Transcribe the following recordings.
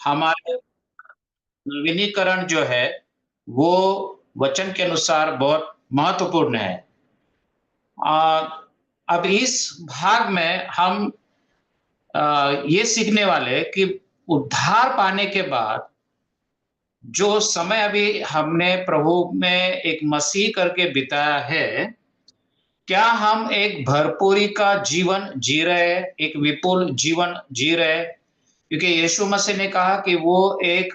हमारे नवीनीकरण जो है, वो वचन के अनुसार बहुत महत्वपूर्ण है। अ, अब इस भाग में हम ये सीखने वाले हैं कि उद्धार पाने के बाद जो समय अभी हमने प्रभु में एक मसीह करके बिताया है, क्या हम एक भरपूरी का जीवन जी रहे हैं, एक विपुल जीवन जी रहे हैं? क्योंकि यीशु मसीह ने कहा कि वो एक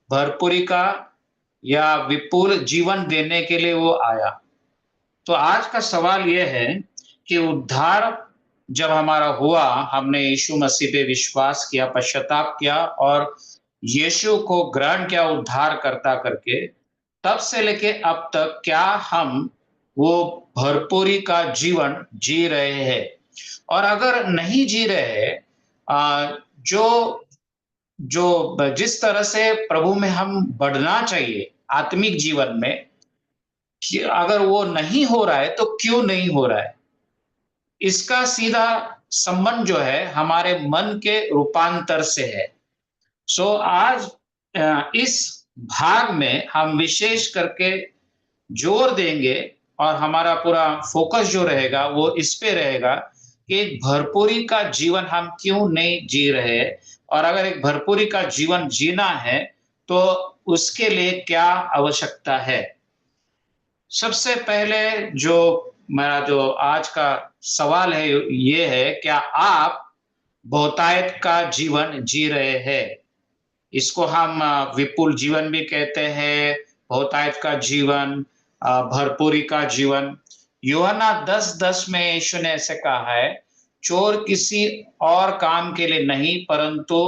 भरपूरी का या विपुल जीवन देने के लिए वो आया। तो आज का सवाल ये है कि उद्धार जब हमारा हुआ, हमने यीशु मसीह पे विश्वास किया, पश्चाताप किया और यीशु को ग्रहण किया उद्धारकर्ता करके, तब से लेके अब तक क्या हम वो भरपूरी का जीवन जी रहे हैं? और अगर नहीं जी रहे हैं, जो जो जिस तरह से प्रभु में हम बढ़ना चाहिए आत्मिक जीवन में, कि अगर वो नहीं हो रहा है तो क्यों नहीं हो रहा है? इसका सीधा संबंध जो है हमारे मन के रूपांतर से है। आज इस भाग में हम विशेष करके जोर देंगे और हमारा पूरा फोकस जो रहेगा वो इस पे रहेगा कि एक भरपूरी का जीवन हम क्यों नहीं जी रहे, और अगर एक भरपूरी का जीवन जीना है तो उसके लिए क्या आवश्यकता है। सबसे पहले जो मेरा जो आज का सवाल है ये है, क्या आप बहुतायत का जीवन जी रहे हैं? इसको हम विपुल जीवन भी कहते हैं, बहुतायत का जीवन, भरपूरी का जीवन। यूहन्ना 10:10 में यीशु ने ऐसे कहा है, चोर किसी और काम के लिए नहीं परंतु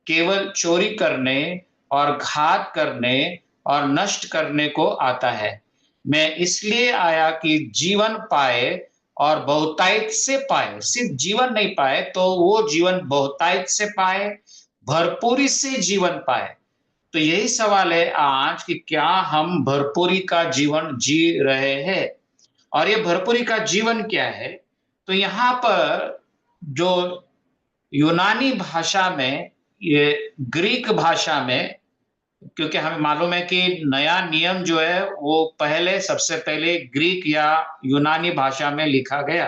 केवल चोरी करने और घात करने और नष्ट करने को आता है। मैं इसलिए आया कि जीवन पाए और बहुतायत से पाए। सिर्फ जीवन नहीं पाए तो वो जीवन बहुतायत से पाए, भरपूरी से जीवन पाए। तो यही सवाल है आज कि क्या हम भरपूरी का जीवन जी रहे हैं? और ये भरपूरी का जीवन क्या है? तो यहाँ पर जो यूनानी भाषा में, ये ग्रीक भाषा में, क्योंकि हमें मालूम है कि नया नियम जो है वो पहले सबसे पहले ग्रीक या यूनानी भाषा में लिखा गया।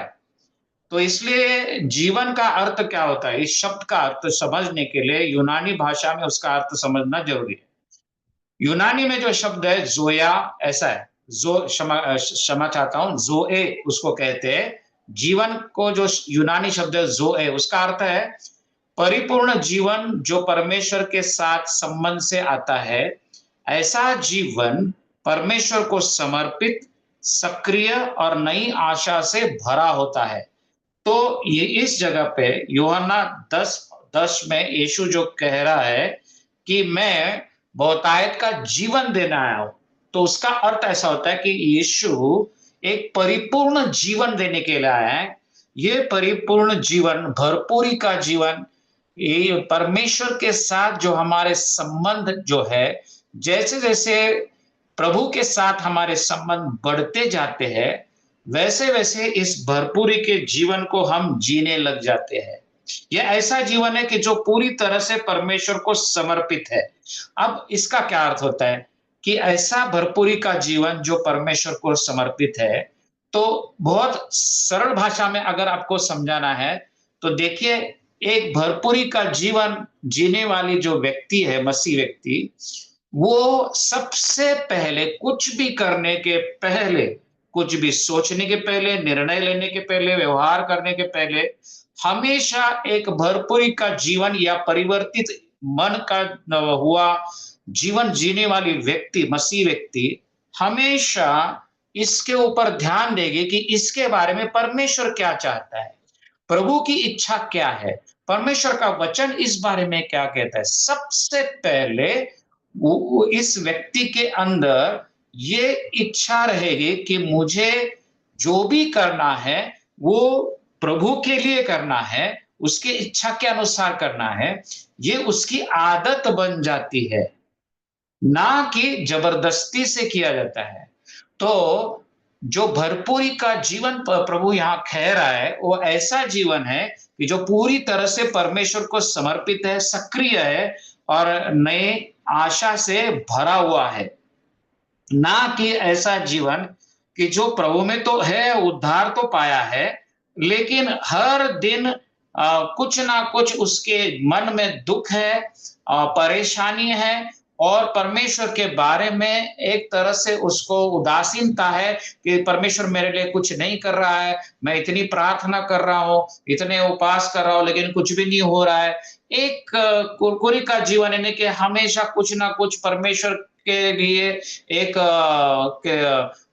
तो इसलिए जीवन का अर्थ क्या होता है, इस शब्द का अर्थ समझने के लिए यूनानी भाषा में उसका अर्थ समझना जरूरी है। यूनानी में जो शब्द है जोया, ऐसा है। जो क्षमा चाहता हूं, जोए उसको कहते हैं। जीवन को जो यूनानी शब्द है जोए, उसका अर्थ है परिपूर्ण जीवन जो परमेश्वर के साथ संबंध से आता है। ऐसा जीवन परमेश्वर को समर्पित, सक्रिय और नई आशा से भरा होता है। तो ये इस जगह पे यूहन्ना 10:10 में यीशु जो कह रहा है कि मैं बहुतायत का जीवन देना आया हूं, तो उसका अर्थ ऐसा होता है कि यीशु एक परिपूर्ण जीवन देने के लिए आया है। ये परिपूर्ण जीवन, भरपूरी का जीवन, ये परमेश्वर के साथ जो हमारे संबंध जो है, जैसे जैसे प्रभु के साथ हमारे संबंध बढ़ते जाते हैं, वैसे वैसे इस भरपूरी के जीवन को हम जीने लग जाते हैं। यह ऐसा जीवन है कि जो पूरी तरह से परमेश्वर को समर्पित है। अब इसका क्या अर्थ होता है कि ऐसा भरपूरी का जीवन जो परमेश्वर को समर्पित है, तो बहुत सरल भाषा में अगर आपको समझाना है तो देखिए, एक भरपूरी का जीवन जीने वाली जो व्यक्ति है, मसीह व्यक्ति, वो सबसे पहले कुछ भी करने के पहले, कुछ भी सोचने के पहले, निर्णय लेने के पहले, व्यवहार करने के पहले हमेशा एक भरपूरी का जीवन या परिवर्तित मन का हुआ जीवन जीने वाली व्यक्ति, मसीह व्यक्ति, हमेशा इसके ऊपर ध्यान देगी कि इसके बारे में परमेश्वर क्या चाहता है, प्रभु की इच्छा क्या है, परमेश्वर का वचन इस बारे में क्या कहता है। सबसे पहले वो इस व्यक्ति के अंदर ये इच्छा रहेगी कि मुझे जो भी करना है वो प्रभु के लिए करना है, उसकी इच्छा के अनुसार करना है। ये उसकी आदत बन जाती है, ना कि जबरदस्ती से किया जाता है। तो जो भरपूरी का जीवन प्रभु यहाँ कह रहा है, वो ऐसा जीवन है कि जो पूरी तरह से परमेश्वर को समर्पित है, सक्रिय है और नए आशा से भरा हुआ है। ना कि ऐसा जीवन कि जो प्रभु में तो है, उद्धार तो पाया है, लेकिन हर दिन कुछ ना कुछ उसके मन में दुःख है, परेशानी है और परमेश्वर के बारे में एक तरह से उसको उदासीनता है कि परमेश्वर मेरे लिए कुछ नहीं कर रहा है, मैं इतनी प्रार्थना कर रहा हूँ, इतने उपवास कर रहा हूँ, लेकिन कुछ भी नहीं हो रहा है। एक कुरकुरी का जीवन यानी कि हमेशा कुछ ना कुछ परमेश्वर के लिए एक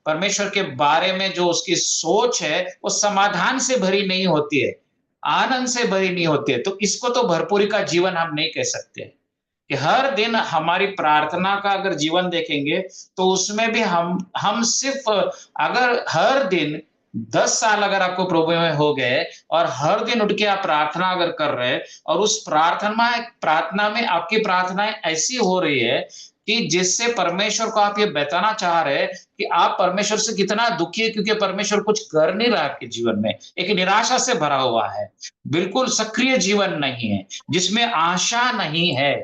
परमेश्वर के बारे में जो उसकी सोच है, वो समाधान से भरी नहीं होती है, आनंद से भरी नहीं होती है। तो इसको तो भरपूरी का जीवन हम नहीं कह सकते कि हर दिन हमारी प्रार्थना का अगर जीवन देखेंगे, तो उसमें भी हम सिर्फ़ अगर हर दिन 10 साल अगर आपको प्रभु में हो गए और हर दिन उठ के आप प्रार्थना अगर कर रहे हैं और उस प्रार्थना प्रार्थना में आपकी प्रार्थनाएँ ऐसी हो रही है कि जिससे परमेश्वर को आप ये बताना चाह रहे हैं कि आप परमेश्वर से कितना दुखी है क्योंकि परमेश्वर कुछ कर नहीं रहा है आपके जीवन में। एक निराशा से भरा हुआ है, बिल्कुल सक्रिय जीवन नहीं है, जिसमें आशा नहीं है।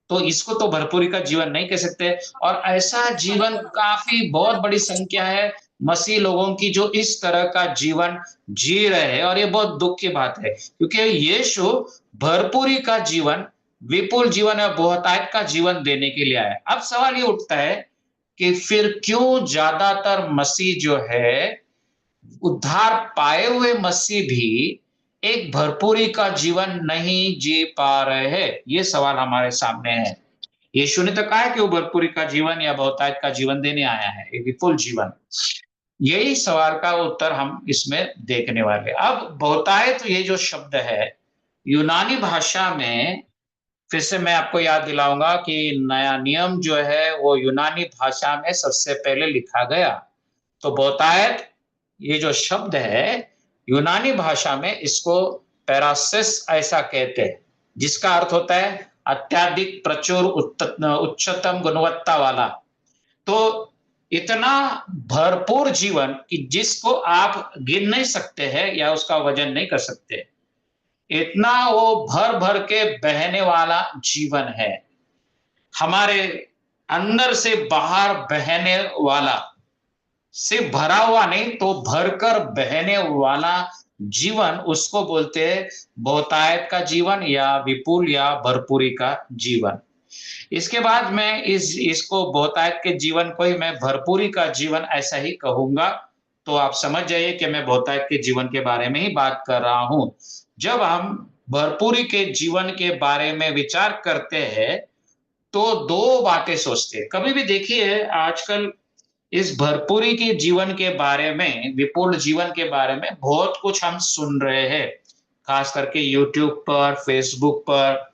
तो इसको तो भरपूरी का जीवन नहीं कह सकते और ऐसा जीवन काफ़ी बहुत बड़ी संख्या है मसीह लोगों की जो इस तरह का जीवन जी रहे हैं और ये बहुत दुःख की बात है क्योंकि यीशु भरपूरी का जीवन, विपुल जीवन और बहुतायत का जीवन देने के लिए आया है। अब सवाल ये उठता है कि फिर क्यों ज़्यादातर मसीह जो है, उद्धार पाए हुए मसीह भी एक भरपूरी का जीवन नहीं जी पा रहे हैं? ये सवाल हमारे सामने है। यीशु ने तो कहा है कि वो भरपूरी का जीवन या बहुतायत का जीवन देने आया है, एक विपुल जीवन। यही सवाल का उत्तर हम इसमें देखने वाले हैं। अब बहुतायत ये जो शब्द है, यूनानी भाषा में फिर से मैं आपको याद दिलाऊँगा कि नया नियम जो है वो यूनानी भाषा में सबसे पहले लिखा गया। तो बहुतायत ये जो शब्द है, यूनानी भाषा में इसको पैरासिस ऐसा कहते हैं, जिसका अर्थ होता है अत्यधिक प्रचुर उच्चतम गुणवत्ता वाला। तो इतना भरपूर जीवन कि जिसको आप गिन नहीं सकते हैं या उसका वज़न नहीं कर सकते। इतना वो भर-भर के बहने वाला जीवन है। हमारे अंदर से बाहर बहने वाला, सिर्फ भरा हुआ नहीं तो भरकर बहने वाला जीवन उसको बोलते हैं बहुतायत का जीवन या विपुल या भरपूरी का जीवन। इसके बाद मैं इसको बहुतायत के जीवन को ही मैं भरपूरी का जीवन ऐसा ही कहूँगा, तो आप समझ जाइए कि मैं बहुतायत के जीवन के बारे में ही बात कर रहा हूँ। जब हम भरपूरी के जीवन के बारे में विचार करते हैं, तो 2 बातें सोचते हैं। कभी भी देखिए आजकल इस भरपूरी के जीवन के बारे में, विपुल जीवन के बारे में बहुत कुछ हम सुन रहे हैं, खास करके यूट्यूब पर, फेसबुक पर।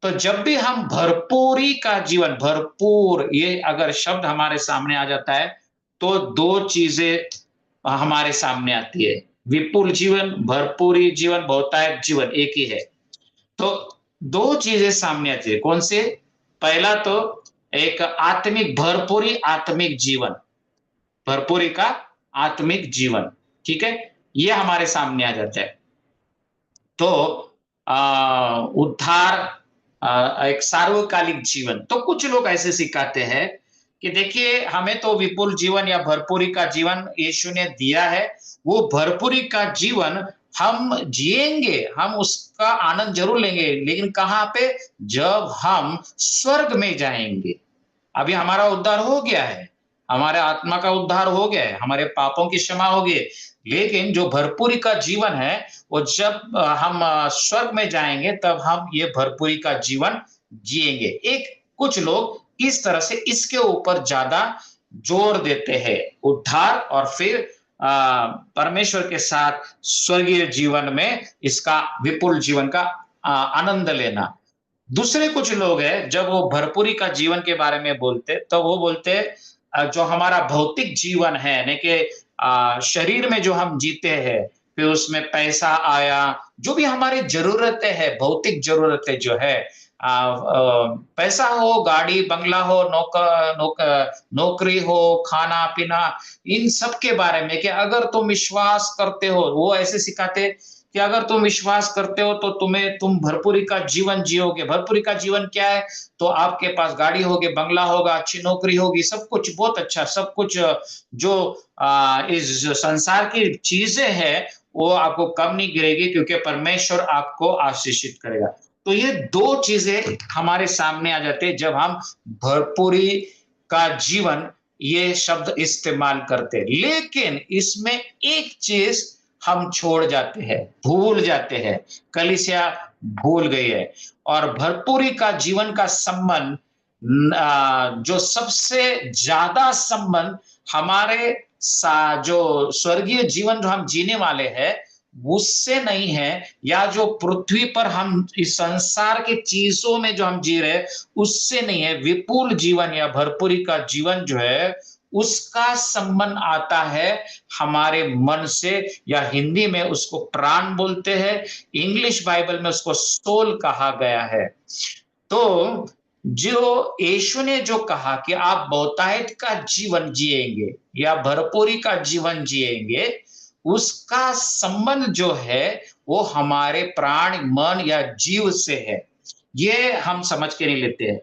तो जब भी हम भरपूरी का जीवन, भरपूर ये अगर शब्द हमारे सामने आ जाता है, तो 2 चीज़ें हमारे सामने आती है। विपुल जीवन, भरपूरी जीवन, बहुतायत जीवन एक ही है। तो 2 चीज़ें सामने आती है, कौन से? पहला तो एक आत्मिक भरपूरी आत्मिक जीवन। भरपूरी का आत्मिक जीवन, ठीक है? ये हमारे सामने आ जाता है। तो उद्धार एक सार्वकालिक जीवन। तो कुछ लोग ऐसे सिखाते हैं कि देखिए हमें तो विपुल जीवन या भरपूरी का जीवन यीशु ने दिया है। वो भरपूरी का जीवन हम जिएँगे, हम उसका आनंद ज़रूर लेंगे, लेकिन कहाँ पे? जब हम स्वर्ग में जाएँगे। अभी हमारा उद्धार हो गया है, हमारे आत्मा का उद्धार हो गया है, हमारे पापों की क्षमा हो गई है। लेकिन जो भरपूरी का जीवन है, वो जब हम स्वर्ग में जाएँगे तब हम ये भरपूरी का जीवन जिएँगे। एक कुछ लोग इस तरह से इसके ऊपर ज़्यादा जोर देते हैं, उद्धार और फिर परमेश्वर के साथ स्वर्गीय जीवन में इसका विपुल जीवन का आनंद लेना। दूसरे कुछ लोग हैं जब वो भरपूरी का जीवन के बारे में बोलते तो वो बोलते जो हमारा भौतिक जीवन है यानी कि शरीर में जो हम जीते हैं फिर उसमें पैसा आया जो भी हमारी जरूरतें हैं भौतिक जरूरतें जो है पैसा हो, गाड़ी बंगला हो, नौकरी हो, खाना पीना, इन सब के बारे में कि अगर तुम विश्वास करते हो, वो ऐसे सिखाते कि अगर तुम विश्वास करते हो तो तुम भरपूरी का जीवन जियोगे। भरपूरी का जीवन क्या है? तो आपके पास गाड़ी होगी, बंगला होगा, अच्छी नौकरी होगी, सब कुछ बहुत अच्छा, सब कुछ जो इस जो संसार की चीजें हैं वो आपको कम नहीं गिरेगी, क्योंकि परमेश्वर आपको आशीषित करेगा। तो ये दो चीजें हमारे सामने आ जाते हैं जब हम भरपूरी का जीवन ये शब्द इस्तेमाल करते हैं। लेकिन इसमें एक चीज हम छोड़ जाते हैं, भूल जाते हैं, कलीसिया भूल गई है। और भरपूरी का जीवन का संबंध जो सबसे ज्यादा संबंध हमारे जो स्वर्गीय जीवन जो हम जीने वाले हैं उससे नहीं है, या जो पृथ्वी पर हम इस संसार के चीजों में जो हम जी रहे हैं उससे नहीं है। विपुल जीवन या भरपूरी का जीवन जो है उसका संबंध आता है हमारे मन से, या हिंदी में उसको प्राण बोलते हैं, इंग्लिश बाइबल में उसको सोल कहा गया है। तो जो यीशु ने जो कहा कि आप बहुतायत का जीवन जिएंगे या भरपूरी का जीवन जिएंगे, उसका संबंध जो है वो हमारे प्राण, मन या जीव से है। ये हम समझ के नहीं लेते हैं।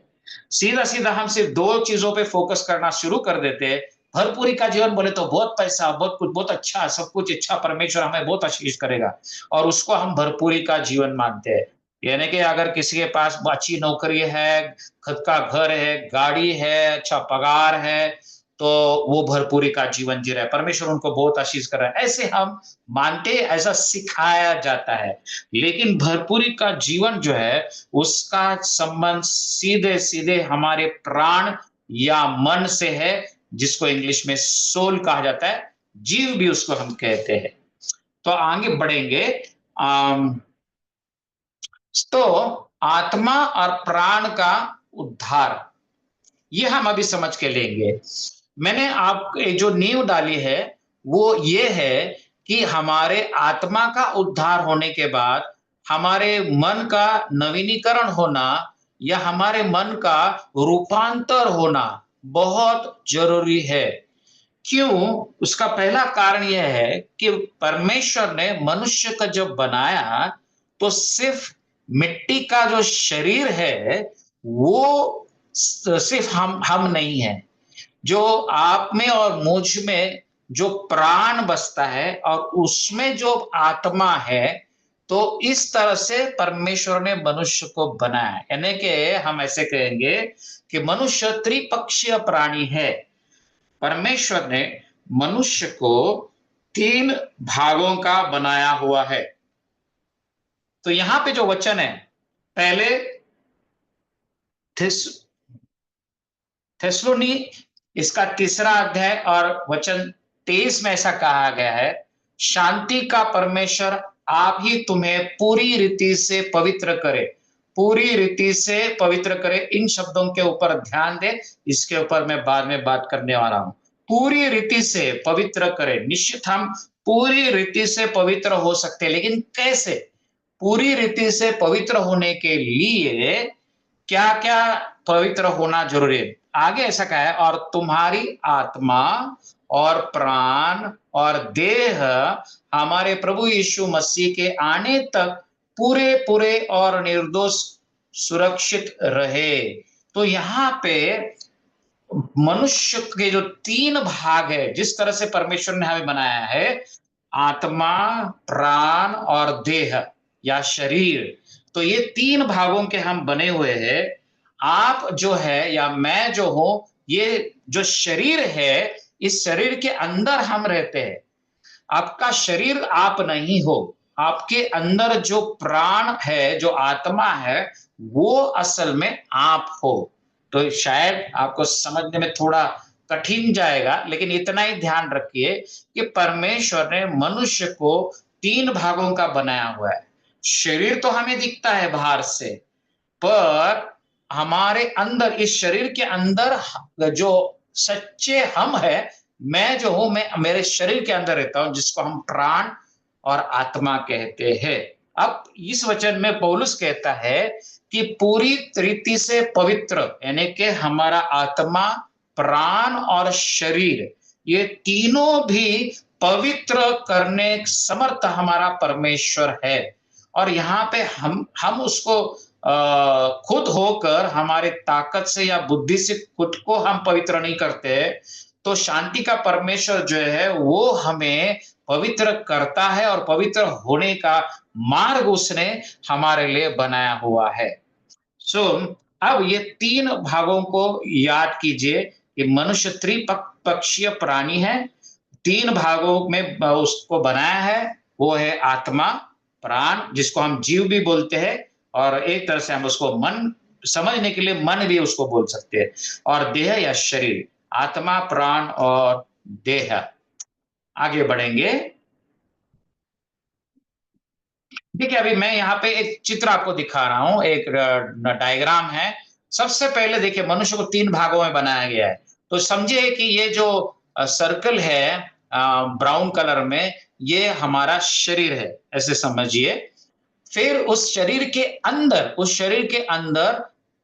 सीधा सीधा हम सिर्फ दो चीजों पे फोकस करना शुरू कर देते हैं। भरपूरी का जीवन बोले तो बहुत पैसा, बहुत कुछ, बहुत अच्छा, सब कुछ अच्छा, परमेश्वर हमें बहुत आशीष करेगा, और उसको हम भरपूरी का जीवन मानते हैं। यानी कि अगर किसी के पास अच्छी नौकरी है, खुद का घर है, गाड़ी है, अच्छा पगार है, तो वो भरपूरी का जीवन जी रहा है, परमेश्वर उनको बहुत आशीष कर रहा है, ऐसे हम मानते, ऐसा सिखाया जाता है। लेकिन भरपूरी का जीवन जो है उसका संबंध सीधे सीधे हमारे प्राण या मन से है, जिसको इंग्लिश में सोल कहा जाता है, जीव भी उसको हम कहते हैं। तो आगे बढ़ेंगे। आम, तो आत्मा और प्राण का उद्धार ये हम अभी समझ के लेंगे। मैंने आप जो नींव डाली है वो ये है कि हमारे आत्मा का उद्धार होने के बाद हमारे मन का नवीनीकरण होना या हमारे मन का रूपांतर होना बहुत जरूरी है। क्यों? उसका पहला कारण यह है कि परमेश्वर ने मनुष्य का जब बनाया तो सिर्फ मिट्टी का जो शरीर है वो सिर्फ हम नहीं है, जो आप में और मुझ में जो प्राण बसता है और उसमें जो आत्मा है, तो इस तरह से परमेश्वर ने मनुष्य को बनाया। यानी कि हम ऐसे कहेंगे कि मनुष्य त्रिपक्षीय प्राणी है। परमेश्वर ने मनुष्य को तीन भागों का बनाया हुआ है। तो यहां पे जो वचन है, पहले थिस थेसलोनी इसका तीसरा अध्याय और वचन 23 में ऐसा कहा गया है, शांति का परमेश्वर आप ही तुम्हें पूरी रीति से पवित्र करे। पूरी रीति से पवित्र करे, इन शब्दों के ऊपर ध्यान दे, इसके ऊपर मैं बाद में बात करने वाला हूं। पूरी रीति से पवित्र करे। निश्चित हम पूरी रीति से पवित्र हो सकते हैं, लेकिन कैसे? पूरी रीति से पवित्र होने के लिए क्या क्या पवित्र होना जरूरी है? आगे ऐसा कहा है, और तुम्हारी आत्मा और प्राण और देह हमारे प्रभु यीशु मसीह के आने तक पूरे पूरे और निर्दोष सुरक्षित रहे। तो यहाँ पे मनुष्य के जो तीन भाग है, जिस तरह से परमेश्वर ने हमें बनाया है, आत्मा, प्राण और देह या शरीर, तो ये तीन भागों के हम बने हुए हैं। आप जो है या मैं जो हूं, ये जो शरीर है, इस शरीर के अंदर हम रहते हैं। आपका शरीर आप नहीं हो, आपके अंदर जो प्राण है, जो आत्मा है, वो असल में आप हो। तो शायद आपको समझने में थोड़ा कठिन जाएगा, लेकिन इतना ही ध्यान रखिए कि परमेश्वर ने मनुष्य को तीन भागों का बनाया हुआ है। शरीर तो हमें दिखता है बाहर से, पर हमारे अंदर, इस शरीर के अंदर जो सच्चे हम है, मैं जो हूं, मैं मेरे शरीर के अंदर रहता हूं, जिसको हम प्राण और आत्मा कहते हैं। अब इस वचन में पौलुस कहता है कि पूरी रीति से पवित्र, यानी कि हमारा आत्मा, प्राण और शरीर, ये तीनों भी पवित्र करने समर्थ हमारा परमेश्वर है। और यहाँ पे हम उसको खुद होकर हमारे ताकत से या बुद्धि से खुद को हम पवित्र नहीं करते, तो शांति का परमेश्वर जो है वो हमें पवित्र करता है और पवित्र होने का मार्ग उसने हमारे लिए बनाया हुआ है। सो अब ये तीन भागों को याद कीजिए कि मनुष्य त्रिपक्षीय प्राणी है। तीन भागों में उसको बनाया है, वो है आत्मा, प्राण जिसको हम जीव भी बोलते हैं, और एक तरह से हम उसको मन, समझने के लिए मन भी उसको बोल सकते हैं, और देह या शरीर, आत्मा, प्राण और देह। आगे बढ़ेंगे। देखिए, अभी मैं यहाँ पे एक चित्र आपको दिखा रहा हूँ, एक डायग्राम है। सबसे पहले देखिए, मनुष्य को तीन भागों में बनाया गया है। तो समझिए कि ये जो सर्कल है ब्राउन कलर में, ये हमारा शरीर है, ऐसे समझिए। फिर उस शरीर के अंदर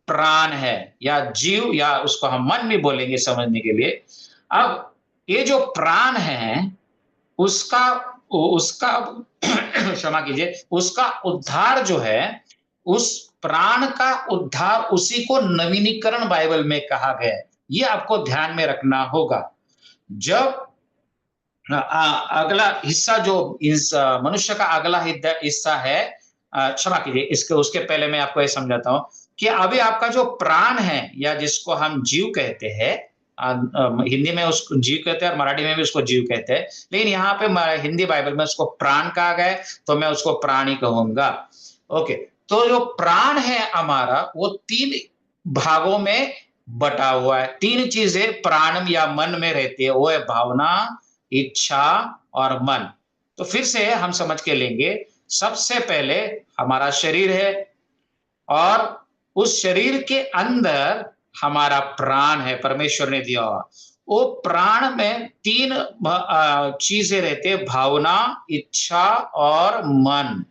प्राण है या जीव, या उसको हम मन भी बोलेंगे समझने के लिए। अब ये जो प्राण है, उसका उसका क्षमा कीजिए, उसका उद्धार जो है, उस प्राण का उद्धार, उसी को नवीनीकरण बाइबल में कहा गया है। ये आपको ध्यान में रखना होगा। जब अगला हिस्सा जो इस मनुष्य का अगला हिस्सा है, क्षमा कीजिए, इसके उसके पहले मैं आपको ये समझाता हूं कि अभी आपका जो प्राण है या जिसको हम जीव कहते हैं, हिंदी में उसको जीव कहते हैं और मराठी में भी उसको जीव कहते हैं, लेकिन यहाँ पे हिंदी बाइबल में उसको प्राण कहा गया है, तो मैं उसको प्राणी कहूंगा। ओके, तो जो प्राण है हमारा, वो तीन भागों में बटा हुआ है। तीन चीजें प्राण या मन में रहती है, वो है भावना, इच्छा और मन। तो फिर से हम समझ के लेंगे। सबसे पहले हमारा शरीर है, और उस शरीर के अंदर हमारा प्राण है, परमेश्वर ने दिया हुआ। वो प्राण में तीन चीजें रहती है, भावना, इच्छा और मन।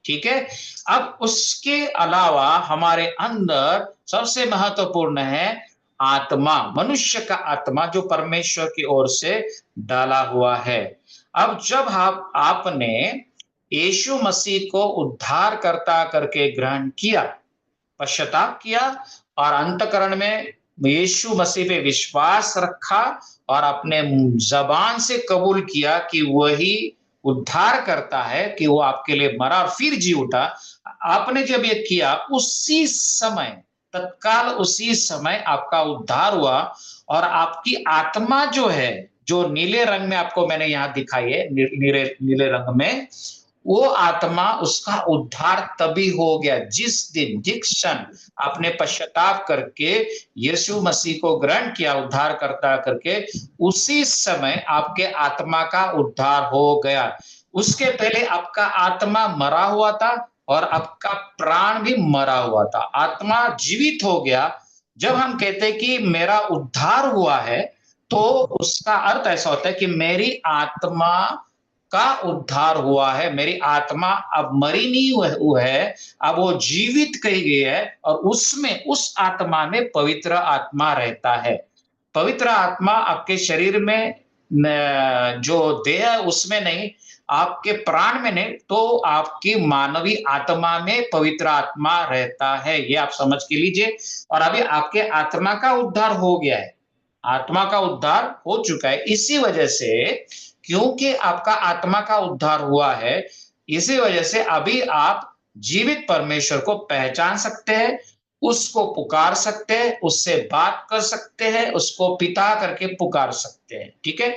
ठीक है। अब उसके अलावा हमारे अंदर सबसे महत्वपूर्ण है आत्मा, मनुष्य का आत्मा, जो परमेश्वर की ओर से डाला हुआ है। अब जब आपने यीशु मसीह को उद्धारकर्ता करके ग्रहण किया, पश्चाताप किया, और अंतकरण में यीशु मसीह पे विश्वास रखा, और अपने जबान से कबूल किया कि वही उद्धार करता है, कि वो आपके लिए मरा और फिर जी उठा, आपने जब ये किया, उसी समय, तत्काल उसी समय आपका उद्धार हुआ। और आपकी आत्मा जो है, जो नीले रंग में आपको मैंने यहां दिखाई है, नीले नीले रंग में, वो आत्मा, उसका उद्धार तभी हो गया जिस दिन, जिस क्षण आपने पश्चाताप करके यीशु मसीह को ग्रहण किया उद्धार करता करके, उसी समय आपके आत्मा का उद्धार हो गया। उसके पहले आपका आत्मा मरा हुआ था, और आपका प्राण भी मरा हुआ था। आत्मा जीवित हो गया। जब हम कहते हैं कि मेरा उद्धार हुआ है, तो उसका अर्थ ऐसा होता है कि मेरी आत्मा का उद्धार हुआ है, मेरी आत्मा अब मरी नहीं हुई है, अब वो जीवित कही गई है, और उसमें, उस आत्मा में पवित्र आत्मा रहता है। पवित्र आत्मा आपके शरीर में, जो देह है उसमें नहीं, आपके प्राण में नहीं, तो आपकी मानवीय आत्मा में पवित्र आत्मा रहता है। ये आप समझ के लीजिए। और अभी आपके आत्मा का उद्धार हो गया है, आत्मा का उद्धार हो चुका है। इसी वजह से, क्योंकि आपका आत्मा का उद्धार हुआ है, इसी वजह से अभी आप जीवित परमेश्वर को पहचान सकते हैं, उसको पुकार सकते हैं, उससे बात कर सकते हैं, उसको पिता करके पुकार सकते हैं। ठीक है।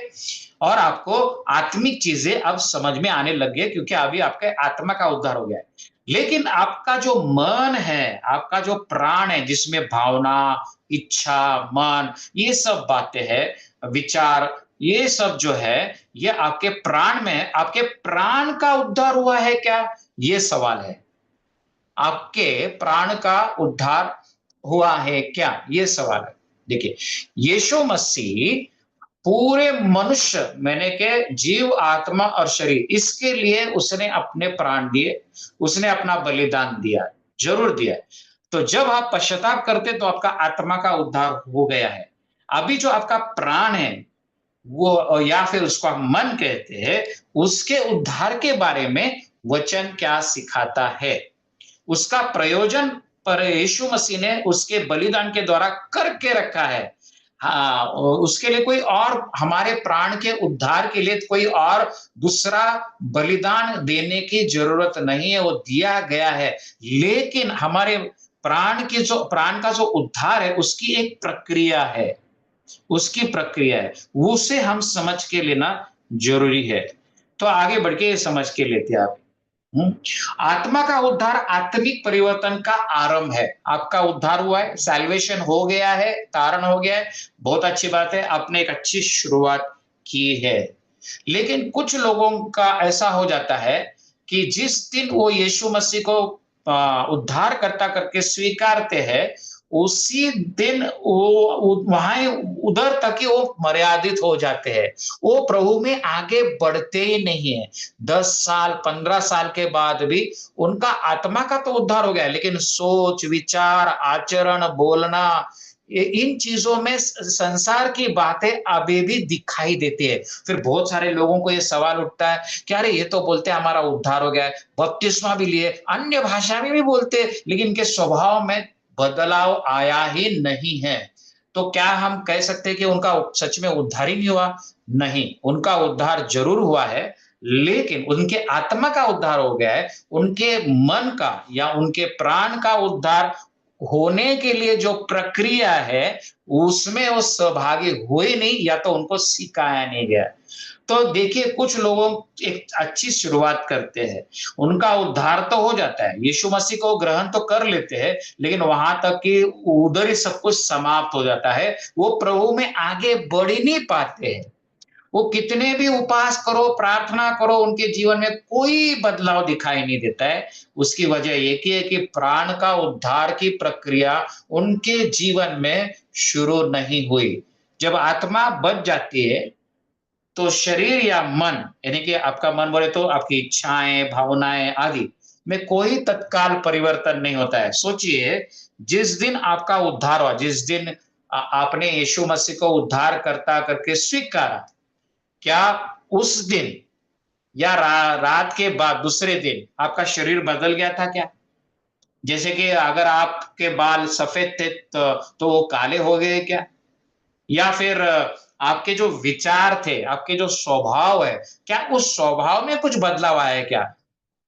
और आपको आत्मिक चीजें अब समझ में आने लग गई, क्योंकि अभी आपके आत्मा का उद्धार हो गया है। लेकिन आपका जो मन है, आपका जो प्राण है, जिसमें भावना, इच्छा, मन, ये सब बातें हैं, विचार, ये सब जो है, ये आपके प्राण में है। आपके प्राण का उद्धार हुआ है क्या, ये सवाल है। आपके प्राण का उद्धार हुआ है क्या, ये सवाल है। देखिए, यीशु मसीह पूरे मनुष्य, मैंने के जीव, आत्मा और शरीर, इसके लिए उसने अपने प्राण दिए, उसने अपना बलिदान दिया, जरूर दिया। तो जब आप पश्चाताप करते तो आपका आत्मा का उद्धार हो गया है। अभी जो आपका प्राण है, वो या फिर उसको हम मन कहते हैं, उसके उद्धार के बारे में वचन क्या सिखाता है? उसका प्रयोजन पर यीशु मसीह ने उसके बलिदान के द्वारा करके रखा है। हाँ, उसके लिए कोई और हमारे प्राण के उद्धार के लिए कोई और दूसरा बलिदान देने की जरूरत नहीं है, वो दिया गया है। लेकिन हमारे प्राण का जो उद्धार है, उसकी एक प्रक्रिया है, उसकी प्रक्रिया है, उसे हम समझ के लेना जरूरी है। तो आगे बढ़ के समझ के लेते हैं आप। हम्म, आत्मा का उद्धार आत्मिक परिवर्तन का आरंभ है। आपका उद्धार हुआ है, सैल्वेशन हो गया है, तारण हो गया है, बहुत अच्छी बात है, आपने एक अच्छी शुरुआत की है। लेकिन कुछ लोगों का ऐसा हो जाता है कि जिस दिन वो यीशु मसीह को उद्धारकर्ता करके स्वीकारते हैं, उसी दिन वो वहां उधर तक ही वो मर्यादित हो जाते हैं। वो प्रभु में आगे बढ़ते ही नहीं है। 10 साल 15 साल के बाद भी उनका आत्मा का तो उद्धार हो गया है, लेकिन सोच विचार आचरण बोलना इन चीजों में संसार की बातें अभी भी दिखाई देती है। फिर बहुत सारे लोगों को ये सवाल उठता है कि अरे ये तो बोलते हैं हमारा उद्धार हो गया है, बपतिस्मा भी लिए, अन्य भाषा में भी बोलते हैं, लेकिन इनके स्वभाव में बदलाव आया ही नहीं है। तो क्या हम कह सकते हैं कि उनका सच में उद्धार ही नहीं हुआ? नहीं, उनका उद्धार जरूर हुआ है, लेकिन उनके आत्मा का उद्धार हो गया है। उनके मन का या उनके प्राण का उद्धार होने के लिए जो प्रक्रिया है, उसमें वो सहभागी हुए नहीं, या तो उनको सिखाया नहीं गया। तो देखिए, कुछ लोगों एक अच्छी शुरुआत करते हैं, उनका उद्धार तो हो जाता है, यीशु मसीह को ग्रहण तो कर लेते हैं, लेकिन वहां तक कि उधर ही सब कुछ समाप्त हो जाता है, वो प्रभु में आगे बढ़ ही नहीं पाते हैं। वो कितने भी उपवास करो, प्रार्थना करो, उनके जीवन में कोई बदलाव दिखाई नहीं देता है। उसकी वजह एक ही है कि प्राण का उद्धार की प्रक्रिया उनके जीवन में शुरू नहीं हुई। जब आत्मा बच जाती है, तो शरीर या मन, यानी कि आपका मन बोले तो आपकी इच्छाएं, भावनाएं आदि में कोई तत्काल परिवर्तन नहीं होता है। सोचिए, जिस दिन आपका उद्धार हुआ, जिस दिन आपने यीशु मसीह को उद्धार करता करके स्वीकारा, क्या उस दिन या रात के बाद दूसरे दिन आपका शरीर बदल गया था क्या? जैसे कि अगर आपके बाल सफेद थे तो वो काले हो गए क्या? या फिर आपके जो विचार थे, आपके जो स्वभाव है, क्या उस स्वभाव में कुछ बदलाव आया है क्या?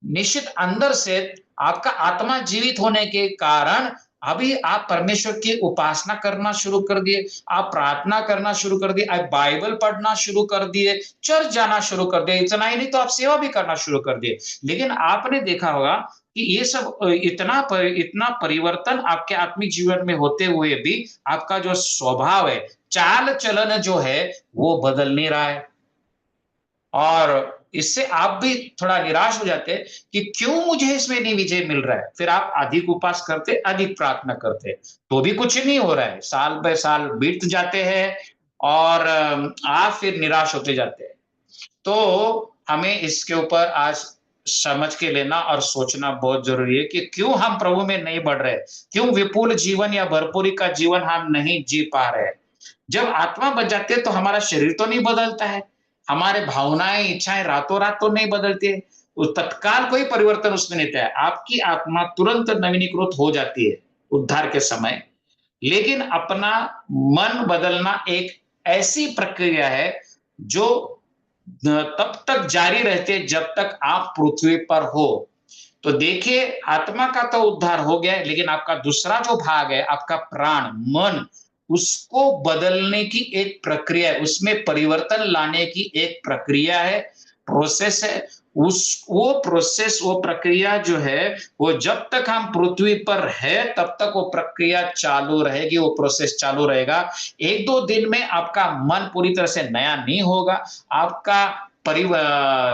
निश्चित अंदर से आपका आत्मा जीवित होने के कारण अभी आप परमेश्वर की उपासना करना शुरू कर दिए, आप प्रार्थना करना शुरू कर दिए, आप बाइबल पढ़ना शुरू कर दिए, चर्च जाना शुरू कर दिए, इतना ही नहीं तो आप सेवा भी करना शुरू कर दिए। लेकिन आपने देखा होगा कि ये सब इतना परिवर्तन आपके आत्मिक जीवन में होते हुए भी आपका जो स्वभाव है, चाल चलन जो है, वो बदल नहीं रहा है। और इससे आप भी थोड़ा निराश हो जाते हैं कि क्यों मुझे इसमें नहीं विजय मिल रहा है। फिर आप अधिक उपास करते, अधिक प्रार्थना करते, तो भी कुछ नहीं हो रहा है। साल बाय साल बीत जाते हैं और आप फिर निराश होते जाते हैं। तो हमें इसके ऊपर आज समझ के लेना और सोचना बहुत जरूरी है कि क्यों हम प्रभु में नहीं बढ़ रहे, क्यों विपुल जीवन या भरपूरी का जीवन हम नहीं जी पा रहे। जब आत्मा बच जाती है तो हमारा शरीर तो नहीं बदलता है, हमारे भावनाएं इच्छाएं रातों रात तो नहीं बदलती है, तत्काल कोई परिवर्तन उसमें नहीं था। आपकी आत्मा तुरंत नवीनीकृत हो जाती है उद्धार के समय, लेकिन अपना मन बदलना एक ऐसी प्रक्रिया है जो तब तक जारी रहती है जब तक आप पृथ्वी पर हो। तो देखिए, आत्मा का तो उद्धार हो गया है, लेकिन आपका दूसरा जो भाग है, आपका प्राण मन, उसको बदलने की एक प्रक्रिया है, उसमें परिवर्तन लाने की एक प्रक्रिया है, प्रोसेस है। उस वो प्रोसेस, वो प्रक्रिया जो है, वो जब तक हम पृथ्वी पर है तब तक वो प्रक्रिया चालू रहेगी, वो प्रोसेस चालू रहेगा। एक दो दिन में आपका मन पूरी तरह से नया नहीं होगा, आपका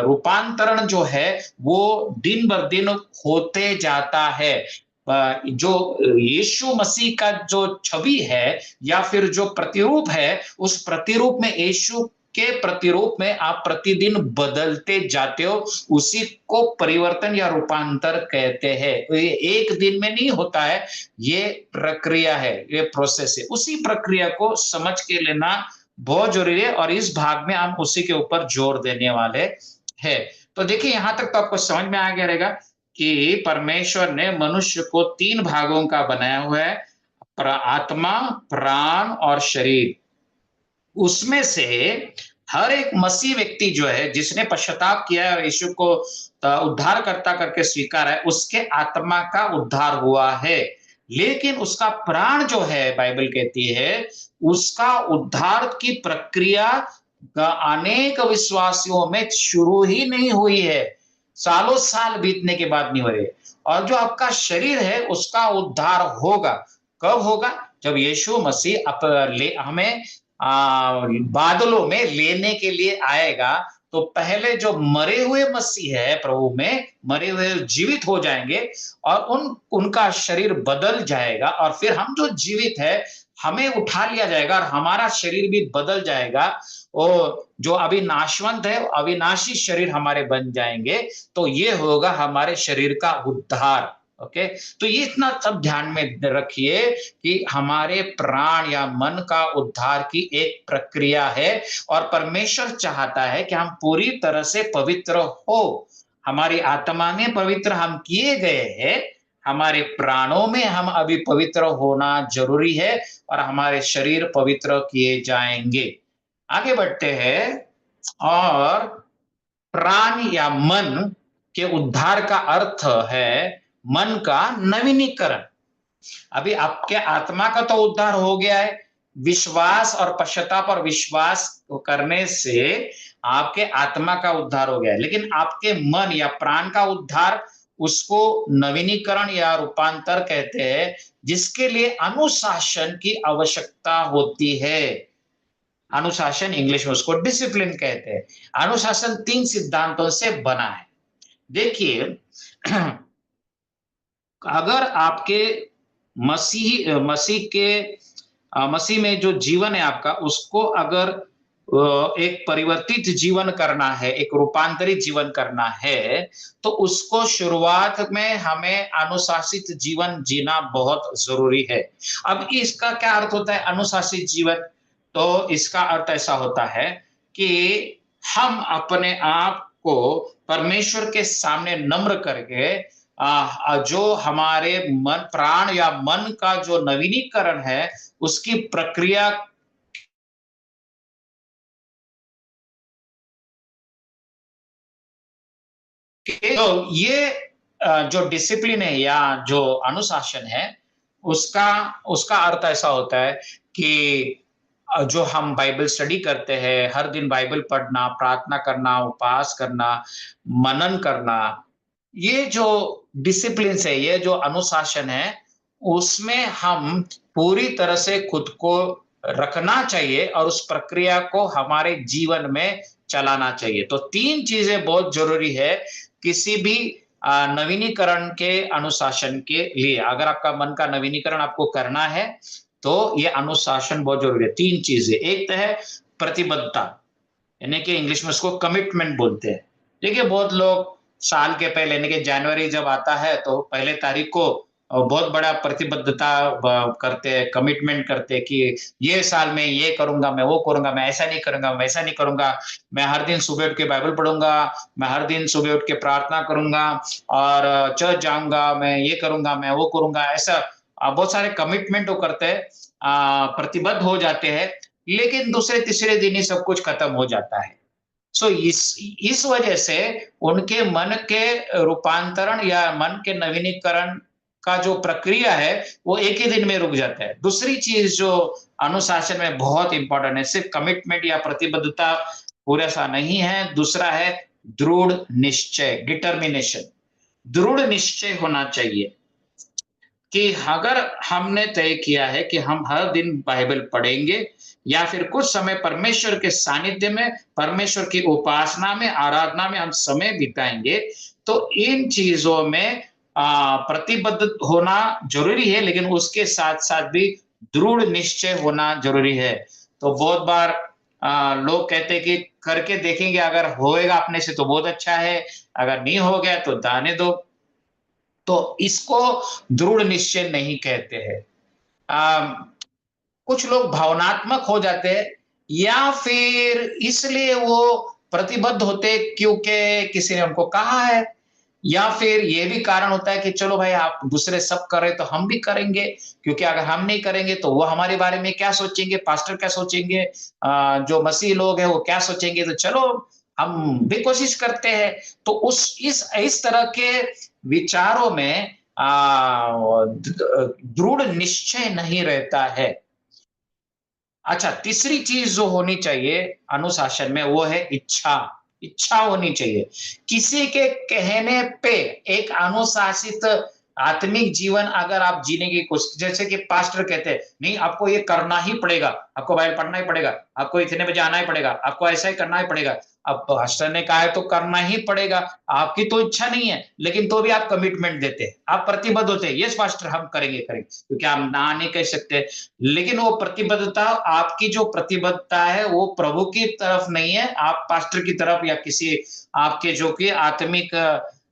रूपांतरण जो है वो दिन ब दिन होते जाता है। जो यीशु मसीह का जो छवि है या फिर जो प्रतिरूप है, उस प्रतिरूप में यीशु के प्रतिरूप में आप प्रतिदिन बदलते जाते हो, उसी को परिवर्तन या रूपांतर कहते हैं। ये एक दिन में नहीं होता है, ये प्रक्रिया है, ये प्रोसेस है। उसी प्रक्रिया को समझ के लेना बहुत जरूरी है और इस भाग में हम उसी के ऊपर जोर देने वाले हैं। तो देखिए यहां तक तो आपको समझ में आ गया रहेगा कि परमेश्वर ने मनुष्य को 3 भागों का बनाया हुआ है, आत्मा, प्राण और शरीर। उसमें से हर एक मसीह व्यक्ति जो है, जिसने पश्चाताप किया है और यीशु को उद्धारकर्ता करके स्वीकारा है, उसके आत्मा का उद्धार हुआ है। लेकिन उसका प्राण जो है, बाइबल कहती है, उसका उद्धार की प्रक्रिया अनेक विश्वासियों में शुरू ही नहीं हुई है। सालों साल बीतने के बाद नहीं हो रही है। और जो आपका शरीर है, उसका उद्धार होगा। कब होगा? जब यीशु मसीह हमें बादलों में लेने के लिए आएगा। तो पहले जो मरे हुए मसीह है प्रभु में, मरे हुए जीवित हो जाएंगे और उनका शरीर बदल जाएगा और फिर हम जो जीवित है, हमें उठा लिया जाएगा और हमारा शरीर भी बदल जाएगा। और जो अभी नाशवंत है, अविनाशी शरीर हमारे बन जाएंगे। तो ये होगा हमारे शरीर का उद्धार। ओके, तो ये इतना सब ध्यान में रखिए कि हमारे प्राण या मन का उद्धार की एक प्रक्रिया है और परमेश्वर चाहता है कि हम पूरी तरह से पवित्र हो। हमारी आत्मा में पवित्र हम किए गए हैं, हमारे प्राणों में हम अभी पवित्र होना जरूरी है और हमारे शरीर पवित्र किए जाएंगे। आगे बढ़ते हैं। और प्राण या मन के उद्धार का अर्थ है मन का नवीनीकरण। अभी आपके आत्मा का तो उद्धार हो गया है, विश्वास और पश्चाताप और विश्वास करने से आपके आत्मा का उद्धार हो गया है। लेकिन आपके मन या प्राण का उद्धार, उसको नवीनीकरण या रूपांतर कहते हैं, जिसके लिए अनुशासन की आवश्यकता होती है। अनुशासन, इंग्लिश में उसको डिसिप्लिन कहते हैं। अनुशासन 3 सिद्धांतों से बना है। देखिए, अगर आपके मसीह में जो जीवन है आपका, उसको अगर एक परिवर्तित जीवन करना है, एक रूपांतरित जीवन करना है, तो उसको शुरुआत में हमें अनुशासित जीवन जीना बहुत जरूरी है। अब इसका क्या अर्थ होता है अनुशासित जीवन? तो इसका अर्थ ऐसा होता है कि हम अपने आप को परमेश्वर के सामने नम्र करके जो हमारे मन, प्राण या मन का जो नवीनीकरण है, उसकी प्रक्रिया तो ये जो डिसिप्लिन है या जो अनुशासन है, उसका उसका अर्थ ऐसा होता है कि जो हम बाइबल स्टडी करते हैं, हर दिन बाइबल पढ़ना, प्रार्थना करना, उपवास करना, मनन करना, ये जो डिसिप्लिन है, ये जो अनुशासन है, उसमें हम पूरी तरह से खुद को रखना चाहिए और उस प्रक्रिया को हमारे जीवन में चलाना चाहिए। तो 3 चीजें बहुत जरूरी है किसी भी नवीनीकरण के अनुशासन के लिए। अगर आपका मन का नवीनीकरण आपको करना है, तो ये अनुशासन बहुत जरूरी है। 3 चीजें, एक तो है प्रतिबद्धता, यानी कि इंग्लिश में उसको कमिटमेंट बोलते हैं। देखिए, बहुत लोग साल के पहले यानी कि जनवरी जब आता है, तो पहले तारीख को बहुत बड़ा प्रतिबद्धता करते हैं, कमिटमेंट करते हैं कि ये साल में ये करूंगा, मैं वो करूंगा, मैं ऐसा नहीं करूंगा, मैं वैसा नहीं करूंगा, मैं हर दिन सुबह उठ के बाइबल पढ़ूंगा, मैं हर दिन सुबह उठ के प्रार्थना करूंगा और चर्च जाऊंगा, मैं ये करूंगा, मैं वो करूंगा। ऐसा बहुत सारे कमिटमेंट वो करते हैं, प्रतिबद्ध हो जाते हैं, लेकिन दूसरे तीसरे दिन ही सब कुछ खत्म हो जाता है। सो इस वजह से उनके मन के रूपांतरण या मन के नवीनीकरण का जो प्रक्रिया है, वो एक ही दिन में रुक जाता है। दूसरी चीज जो अनुशासन में बहुत इंपॉर्टेंट है, सिर्फ कमिटमेंट या प्रतिबद्धता पूरा सा नहीं है, दूसरा है दृढ़ निश्चय, डिटर्मिनेशन। दृढ़ निश्चय होना चाहिए कि अगर हमने तय किया है कि हम हर दिन बाइबल पढ़ेंगे या फिर कुछ समय परमेश्वर के सानिध्य में, परमेश्वर की उपासना में, आराधना में हम समय बिताएंगे, तो इन चीजों में प्रतिबद्ध होना जरूरी है, लेकिन उसके साथ साथ भी दृढ़ निश्चय होना जरूरी है। तो बहुत बार लोग कहते हैं कि करके देखेंगे, अगर होएगा अपने से तो बहुत अच्छा है, अगर नहीं हो गया तो जाने दो। तो इसको दृढ़ निश्चय नहीं कहते हैं। कुछ लोग भावनात्मक हो जाते हैं, या फिर इसलिए वो प्रतिबद्ध होते क्योंकि किसी ने उनको कहा है, या फिर ये भी कारण होता है कि चलो भाई आप दूसरे सब कर रहे तो हम भी करेंगे, क्योंकि अगर हम नहीं करेंगे तो वो हमारे बारे में क्या सोचेंगे, पास्टर क्या सोचेंगे, जो मसीह लोग हैं वो क्या सोचेंगे, तो चलो हम भी कोशिश करते हैं। तो उस इस तरह के विचारों में दृढ़ निश्चय नहीं रहता है। अच्छा, तीसरी चीज जो होनी चाहिए अनुशासन में वो है इच्छा। इच्छा होनी चाहिए। किसी के कहने पे एक अनुशासित आत्मिक जीवन अगर आप जीने की कोशिश, जैसे कि पास्टर कहते हैं, नहीं आपको ये करना ही पड़ेगा, आपको बाइबल पढ़ना ही पड़ेगा, आपको इतने बजे आना ही पड़ेगा, आपको ऐसा ही करना ही पड़ेगा। अब पास्टर ने कहा है तो करना ही पड़ेगा। आपकी तो इच्छा नहीं है, लेकिन तो भी आप कमिटमेंट देते हैं, आप प्रतिबद्ध होते हैं, यस पास्टर हम करेंगे करेंगे, क्योंकि आप ना नहीं कह सकते। लेकिन वो प्रतिबद्धता, आपकी जो प्रतिबद्धता है वो प्रभु की तरफ नहीं है, आप पास्टर की तरफ या किसी आपके जो कि आत्मिक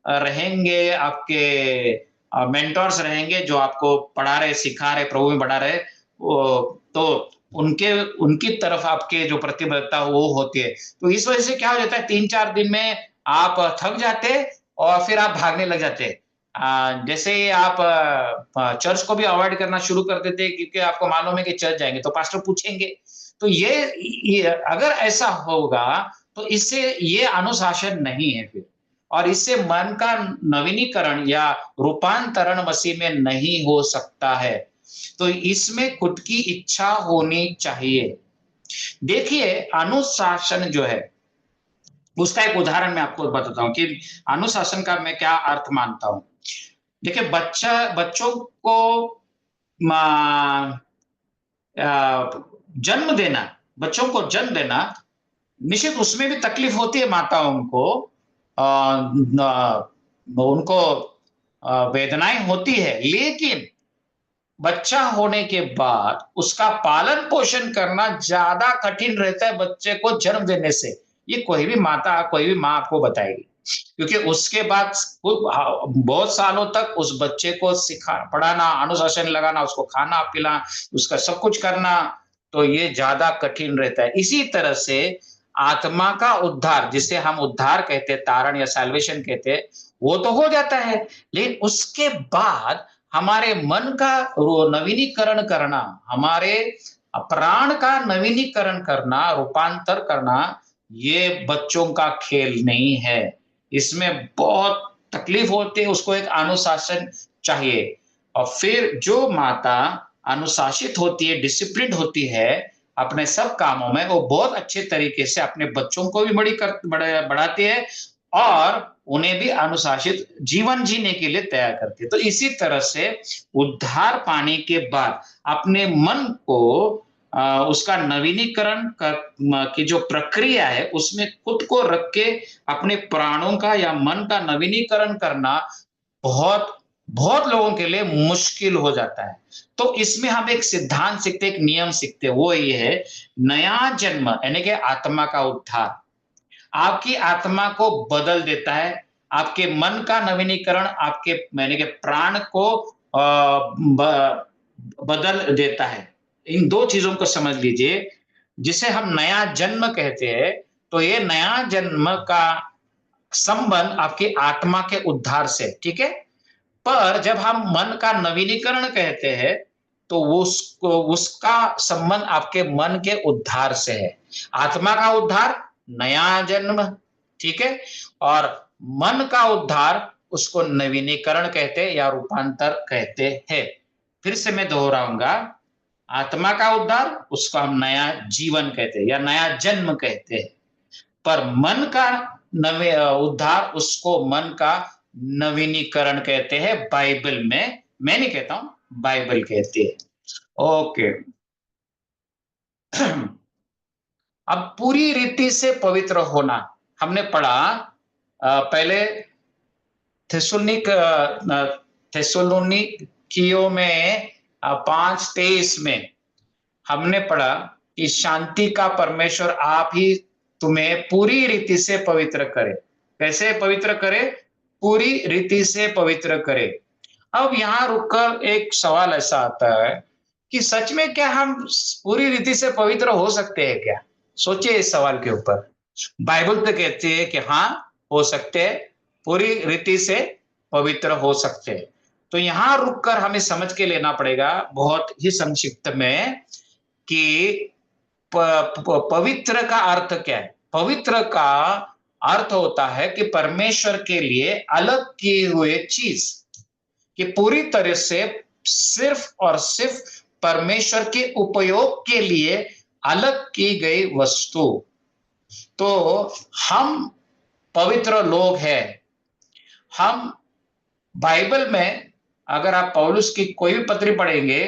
रहेंगे, आपके मेंटर्स रहेंगे जो आपको पढ़ा रहे, सिखा रहे, प्रभु में बढ़ा रहे, तो उनके उनकी तरफ आपके जो प्रतिबद्धता वो होती है। तो इस वजह से क्या हो जाता है, 3-4 दिन में आप थक जाते और फिर आप भागने लग जाते। जैसे ही आप चर्च को भी अवॉइड करना शुरू कर देते हैं, क्योंकि आपको मालूम है कि चर्च जाएंगे तो पास्टर पूछेंगे। तो ये अगर ऐसा होगा तो इससे ये अनुशासन नहीं है फिर, और इससे मन का नवीनीकरण या रूपांतरण मसीह में नहीं हो सकता है। तो इसमें खुद की इच्छा होनी चाहिए। देखिए, अनुशासन जो है उसका एक उदाहरण मैं आपको बताता हूँ कि अनुशासन का मैं क्या अर्थ मानता हूँ। देखिए, बच्चों को जन्म देना, बच्चों को जन्म देना, निश्चित उसमें भी तकलीफ होती है माताओं को, उनको वेदनाएं होती है, लेकिन बच्चा होने के बाद उसका पालन पोषण करना ज्यादा कठिन रहता है बच्चे को जन्म देने से। ये कोई भी माता, कोई भी माँ आपको बताएगी, क्योंकि उसके बाद बहुत सालों तक उस बच्चे को सिखा पढ़ाना, अनुशासन लगाना, उसको खाना पिलाना, उसका सब कुछ करना, तो ये ज्यादा कठिन रहता है। इसी तरह से आत्मा का उद्धार, जिसे हम उद्धार कहते हैं, तारण या सैल्वेशन कहते हैं, वो तो हो जाता है, लेकिन उसके बाद हमारे मन का नवीनीकरण करना, हमारे प्राण का नवीनीकरण करना, रूपांतर करना, ये बच्चों का खेल नहीं है। इसमें बहुत तकलीफ होती है, उसको एक अनुशासन चाहिए। और फिर जो माता अनुशासित होती है, डिसिप्लिन होती है अपने सब कामों में, वो बहुत अच्छे तरीके से अपने बच्चों को भी बढ़ाती है और उन्हें भी अनुशासित जीवन जीने के लिए तैयार करती है। तो इसी तरह से उद्धार पाने के बाद अपने मन को उसका नवीनीकरण की जो प्रक्रिया है उसमें खुद को रख के अपने प्राणों का या मन का नवीनीकरण करना बहुत बहुत लोगों के लिए मुश्किल हो जाता है। तो इसमें हम एक सिद्धांत सीखते, एक नियम सीखते, वो ये है, नया जन्म यानी कि आत्मा का उद्धार आपकी आत्मा को बदल देता है, आपके मन का नवीनीकरण आपके यानी कि प्राण को बदल देता है। इन दो चीजों को समझ लीजिए। जिसे हम नया जन्म कहते हैं, तो ये नया जन्म का संबंध आपकी आत्मा के उद्धार से, ठीक है। पर जब हम मन का नवीनीकरण कहते हैं, तो वो उसको उसका संबंध आपके मन के उद्धार से है। आत्मा का उद्धार नया जन्म, ठीक है, और मन का उद्धार उसको नवीनीकरण कहते हैं या रूपांतर कहते हैं। फिर से मैं दोहराऊंगा, आत्मा का उद्धार उसको हम नया जीवन कहते हैं या नया जन्म कहते हैं, पर मन का नवे उद्धार उसको मन का नवीनीकरण कहते हैं बाइबल में। मैं नहीं कहता हूं, बाइबल कहती है। ओके। अब पूरी रीति से पवित्र होना हमने पढ़ा पहले थेसलोनिक थेसलोनिकियों में 5:23 में हमने पढ़ा कि शांति का परमेश्वर आप ही तुम्हें पूरी रीति से पवित्र करे। कैसे पवित्र करे? पूरी रीति से पवित्र करे। अब यहाँ रुककर एक सवाल ऐसा आता है कि सच में क्या हम पूरी रीति से पवित्र हो सकते हैं क्या? सोचिए इस सवाल के ऊपर। बाइबल तो कहती है कि हाँ, हो सकते हैं, पूरी रीति से पवित्र हो सकते हैं। तो यहाँ रुककर हमें समझ के लेना पड़ेगा बहुत ही संक्षिप्त में कि पवित्र का अर्थ क्या है? पवित्र का अर्थ होता है कि परमेश्वर के लिए अलग किए हुए चीज, कि पूरी तरह से सिर्फ और सिर्फ परमेश्वर के उपयोग के लिए अलग की गई वस्तु। तो हम पवित्र लोग हैं। हम बाइबल में अगर आप पौलुस की कोई भी पत्री पढ़ेंगे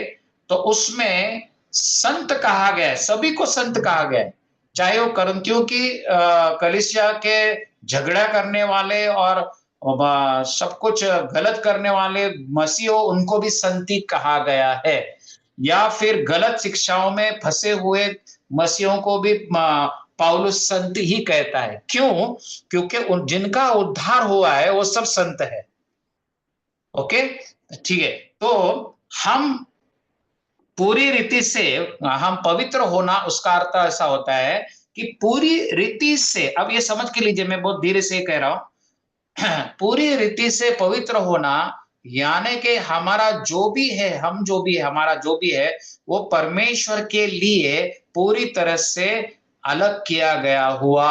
तो उसमें संत कहा गया है, सभी को संत कहा गया है, चाहे वो करंथियों की कलीसिया के झगड़ा करने वाले और सब कुछ गलत करने वाले मसीहों, उनको भी संती कहा गया है, या फिर गलत शिक्षाओं में फंसे हुए मसीहों को भी पौलुस संत ही कहता है। क्यों? क्योंकि जिनका उद्धार हुआ है वो सब संत है। ओके, ठीक है। तो हम पूरी रीति से, हम पवित्र होना, उसका अर्थ ऐसा होता है कि पूरी रीति से, अब ये समझ के लीजिए, मैं बहुत धीरे से कह रहा हूं, पूरी रीति से पवित्र होना यानी कि हमारा जो भी है, हम जो भी है, हमारा जो भी है, वो परमेश्वर के लिए पूरी तरह से अलग किया गया हुआ,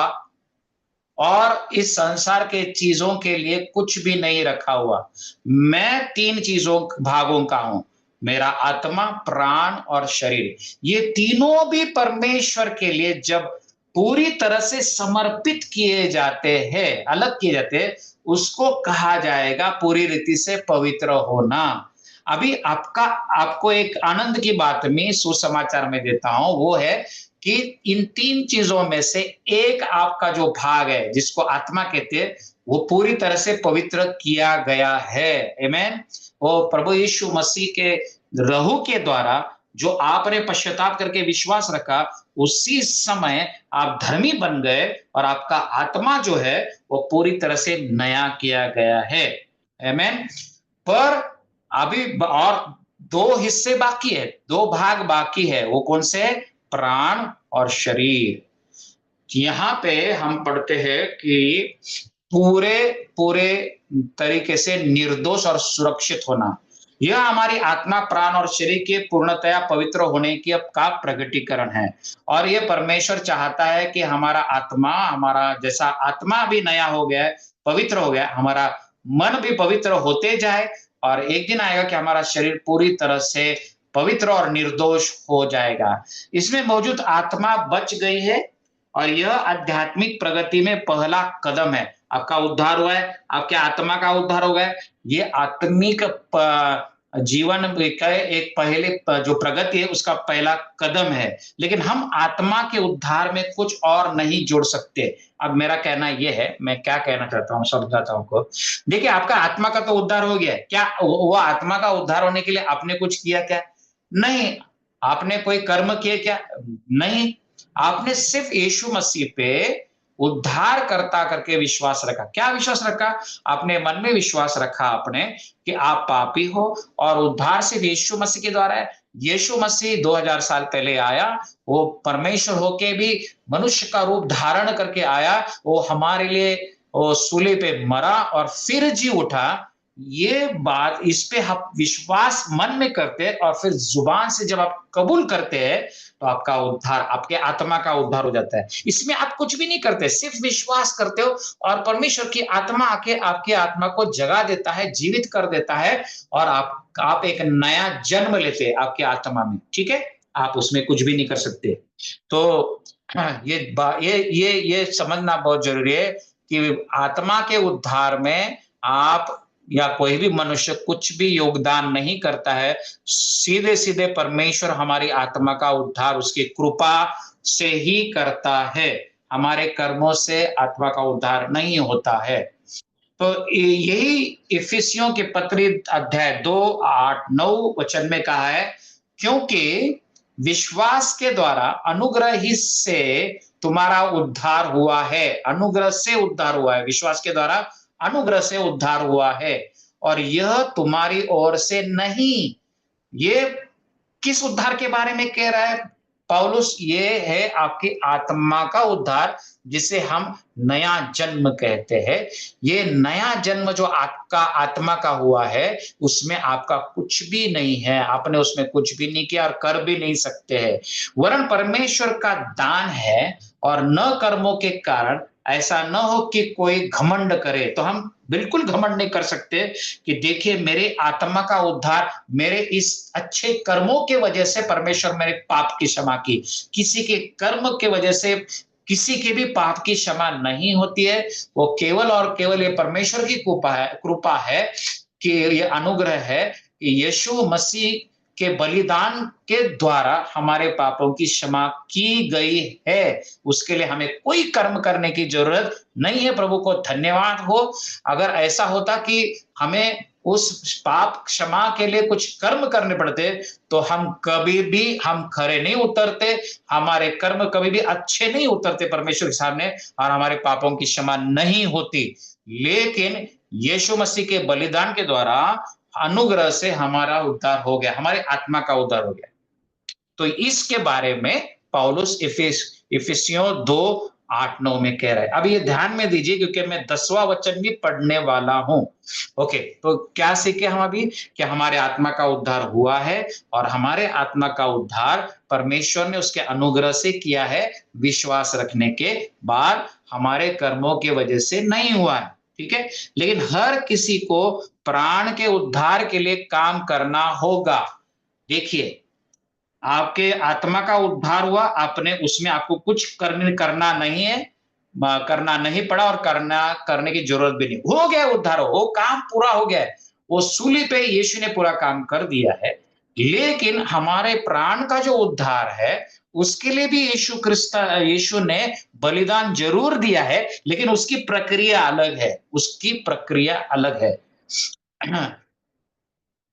और इस संसार के चीजों के लिए कुछ भी नहीं रखा हुआ। मैं तीन चीजों भागों का हूं, मेरा आत्मा, प्राण और शरीर। ये तीनों भी परमेश्वर के लिए जब पूरी तरह से समर्पित किए जाते हैं, अलग किए जाते हैं, उसको कहा जाएगा पूरी रीति से पवित्र होना। अभी आपको एक आनंद की बात में सुसमाचार में देता हूं, वो है कि इन तीन चीजों में से एक आपका जो भाग है, जिसको आत्मा कहते हैं, वो पूरी तरह से पवित्र किया गया है। आमेन। वो प्रभु यीशु मसीह के लहू के द्वारा जो आपने पश्चाताप करके विश्वास रखा, उसी समय आप धर्मी बन गए और आपका आत्मा जो है वो पूरी तरह से नया किया गया है। आमेन। पर अभी और दो हिस्से बाकी है, दो भाग बाकी है। वो कौन से? प्राण और शरीर। यहां पे हम पढ़ते हैं कि पूरे पूरे तरीके से निर्दोष और सुरक्षित होना, यह हमारी आत्मा, प्राण और शरीर के पूर्णतया पवित्र होने की का प्रकटीकरण है। और यह परमेश्वर चाहता है कि हमारा आत्मा, हमारा जैसा आत्मा भी नया हो गया, पवित्र हो गया, हमारा मन भी पवित्र होते जाए, और एक दिन आएगा कि हमारा शरीर पूरी तरह से पवित्र और निर्दोष हो जाएगा। इसमें मौजूद आत्मा बच गई है, और यह आध्यात्मिक प्रगति में पहला कदम है। आपका उद्धार हुआ है, आपके आत्मा का उद्धार हो गया, ये आत्मिक जीवन का एक पहले जो प्रगति है उसका पहला कदम है। लेकिन हम आत्मा के उद्धार में कुछ और नहीं जोड़ सकते। अब मेरा कहना यह है, मैं क्या कहना चाहता हूँ समझाता हूँ को। देखिए, आपका आत्मा का तो उद्धार हो गया है, क्या वो आत्मा का उद्धार होने के लिए आपने कुछ किया क्या? नहीं। आपने कोई कर्म किए क्या? नहीं। आपने सिर्फ यीशु मसीह पे उद्धारकर्ता करके विश्वास रखा। क्या विश्वास रखा? आपने मन में विश्वास रखा आपने कि आप पापी हो, और उद्धार सिर्फ यीशु मसीह के द्वारा है। यीशु मसीह 2000 साल पहले आया, वो परमेश्वर होके भी मनुष्य का रूप धारण करके आया, वो हमारे लिए वो सूली पे मरा और फिर जी उठा। ये बात, इस पे आप विश्वास मन में करते हैं और फिर जुबान से जब आप कबूल करते हैं, तो आपका उद्धार, आपके आत्मा का उद्धार हो जाता है। इसमें आप कुछ भी नहीं करते, सिर्फ विश्वास करते हो, और परमेश्वर की आत्मा आके आपकी आत्मा को जगा देता है, जीवित कर देता है, और आप एक नया जन्म लेते हैं आपके आत्मा में। ठीक है, आप उसमें कुछ भी नहीं कर सकते। तो ये समझना बहुत जरूरी है कि आत्मा के उद्धार में आप या कोई भी मनुष्य कुछ भी योगदान नहीं करता है। सीधे सीधे परमेश्वर हमारी आत्मा का उद्धार उसकी कृपा से ही करता है। हमारे कर्मों से आत्मा का उद्धार नहीं होता है। तो यही इफिसियों के पत्री अध्याय 2, 8, 9 वचन में कहा है, क्योंकि विश्वास के द्वारा अनुग्रह ही से तुम्हारा उद्धार हुआ है। अनुग्रह से उद्धार हुआ है, विश्वास के द्वारा अनुग्रह से उद्धार हुआ है, और यह तुम्हारी ओर से नहीं। ये किस उद्धार के बारे में कह रहा है पौलुस? ये है आपकी आत्मा का उद्धार, जिसे हम नया जन्म कहते हैं। ये नया जन्म जो आपका आत्मा का हुआ है, उसमें आपका कुछ भी नहीं है, आपने उसमें कुछ भी नहीं किया और कर भी नहीं सकते हैं, वरन परमेश्वर का दान है, और न कर्मों के कारण, ऐसा न हो कि कोई घमंड करे। तो हम बिल्कुल घमंड नहीं कर सकते कि देखिए मेरे आत्मा का उद्धार मेरे इस अच्छे कर्मों के वजह से परमेश्वर मेरे पाप की क्षमा की। किसी के कर्म के वजह से किसी के भी पाप की क्षमा नहीं होती है। वो केवल और केवल ये परमेश्वर की कृपा है कि ये अनुग्रह है कि यीशु मसीह के बलिदान के द्वारा हमारे पापों की क्षमा की गई है। उसके लिए हमें कोई कर्म करने की जरूरत नहीं है। प्रभु को धन्यवाद हो। अगर ऐसा होता कि हमें उस पाप क्षमा के लिए कुछ कर्म करने पड़ते, तो हम कभी भी हम खरे नहीं उतरते, हमारे कर्म कभी भी अच्छे नहीं उतरते परमेश्वर के सामने, और हमारे पापों की क्षमा नहीं होती। लेकिन यीशु मसीह के बलिदान के द्वारा अनुग्रह से हमारा उद्धार हो गया, हमारे आत्मा का उद्धार हो गया। तो इसके बारे में पौलुस इफिसियों 2:8-9 में कह रहा है। अब ये ध्यान में दीजिए, क्योंकि मैं 10वां वचन भी पढ़ने वाला हूं। ओके, तो क्या सीखे हम अभी? कि हमारे आत्मा का उद्धार हुआ है, और हमारे आत्मा का उद्धार परमेश्वर ने उसके अनुग्रह से किया है, विश्वास रखने के बाद, हमारे कर्मों की वजह से नहीं हुआ है। ठीक है, लेकिन हर किसी को प्राण के उद्धार के लिए काम करना होगा। देखिए, आपके आत्मा का उद्धार हुआ, आपने उसमें आपको कुछ करना नहीं है, करना नहीं पड़ा, और करने की जरूरत भी नहीं। हो गया उद्धार, हो काम पूरा हो गया है। वो सूली पे यीशु ने पूरा काम कर दिया है। लेकिन हमारे प्राण का जो उद्धार है, उसके लिए भी यीशु ने बलिदान जरूर दिया है, लेकिन उसकी प्रक्रिया अलग है। उसकी प्रक्रिया अलग है।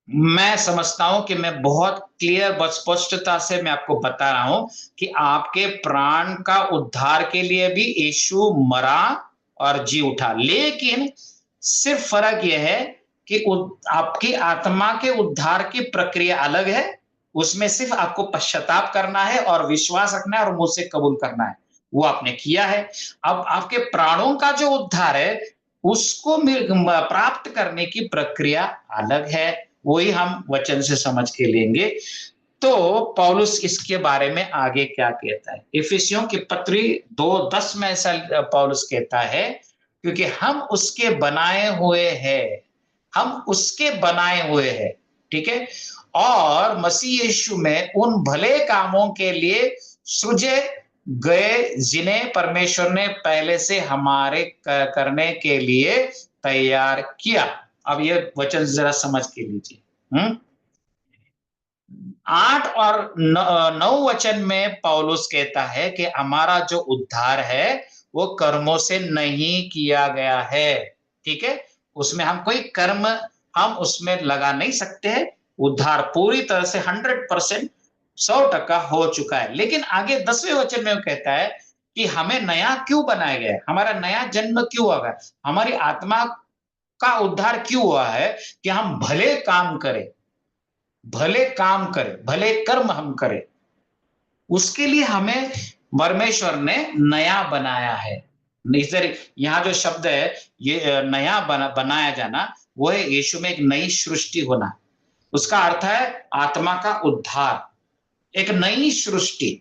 मैं समझता हूं कि मैं बहुत क्लियर, बहुत स्पष्टता से मैं आपको बता रहा हूं कि आपके प्राण का उद्धार के लिए भी यीशु मरा और जी उठा। लेकिन सिर्फ फर्क यह है कि आपकी आत्मा के उद्धार की प्रक्रिया अलग है। उसमें सिर्फ आपको पश्चाताप करना है और विश्वास रखना है और मुंह से कबूल करना है। वो आपने किया है। अब आपके प्राणों का जो उद्धार है, उसको प्राप्त करने की प्रक्रिया अलग है। वही हम वचन से समझ के लेंगे। तो पौलुस इसके बारे में आगे क्या कहता है? इफिसियों की पत्री 2:10 में ऐसा पौलुस कहता है, क्योंकि हम उसके बनाए हुए हैं, हम उसके बनाए हुए हैं। ठीक है, और मसीह यीशु में उन भले कामों के लिए सृजे गए, जिन्हें परमेश्वर ने पहले से हमारे करने के लिए तैयार किया। अब ये वचन जरा समझ के लीजिए। 8 और 9 वचन में पौलुस कहता है कि हमारा जो उद्धार है वो कर्मों से नहीं किया गया है। ठीक है, उसमें हम कोई कर्म हम उसमें लगा नहीं सकते हैं। उद्धार पूरी तरह से 100%, 100% हो चुका है। लेकिन आगे 10वें वचन में वो कहता है कि हमें नया क्यों बनाया गया है, हमारा नया जन्म क्यों हुआ है, हमारी आत्मा का उद्धार क्यों हुआ है, कि हम भले काम करें, भले काम करें, भले कर्म हम करें। उसके लिए हमें परमेश्वर ने नया बनाया है। इधर यहाँ जो शब्द है, ये नया बनाया जाना, वो है यीशु में एक नई सृष्टि होना। उसका अर्थ है आत्मा का उद्धार, एक नई सृष्टि।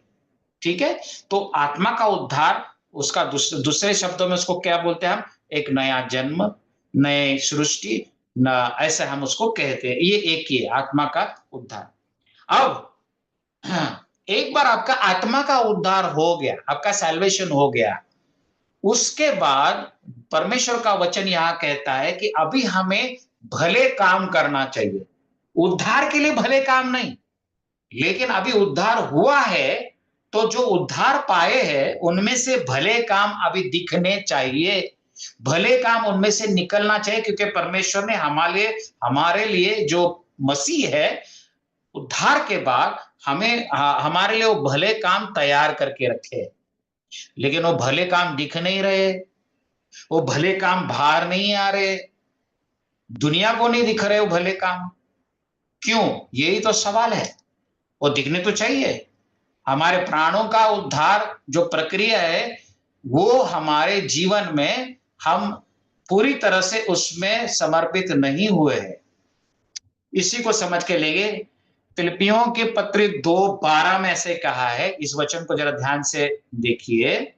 ठीक है, तो आत्मा का उद्धार, उसका दूसरे शब्दों में उसको क्या बोलते हैं हम? एक नया जन्म, नई सृष्टि, न ऐसे हम उसको कहते हैं। ये एक ही है, आत्मा का उद्धार। अब एक बार आपका आत्मा का उद्धार हो गया, आपका सैल्वेशन हो गया, उसके बाद परमेश्वर का वचन यहां कहता है कि अभी हमें भले काम करना चाहिए। उद्धार के लिए भले काम नहीं, लेकिन अभी उद्धार हुआ है, तो जो उद्धार पाए हैं उनमें से भले काम अभी दिखने चाहिए, भले काम उनमें से निकलना चाहिए, क्योंकि परमेश्वर ने हमारे लिए जो मसीह है, उद्धार के बाद हमारे लिए वो भले काम तैयार करके रखे, लेकिन वो भले काम दिख नहीं रहे, वो भले काम बाहर नहीं आ रहे, दुनिया को नहीं दिख रहे वो भले काम। क्यों? यही तो सवाल है। वो दिखने तो चाहिए। हमारे प्राणों का उद्धार जो प्रक्रिया है, वो हमारे जीवन में हम पूरी तरह से उसमें समर्पित नहीं हुए हैं। इसी को समझ के लेंगे। फिलिपियों के पत्र 2:12 में ऐसे कहा है, इस वचन को जरा ध्यान से देखिए।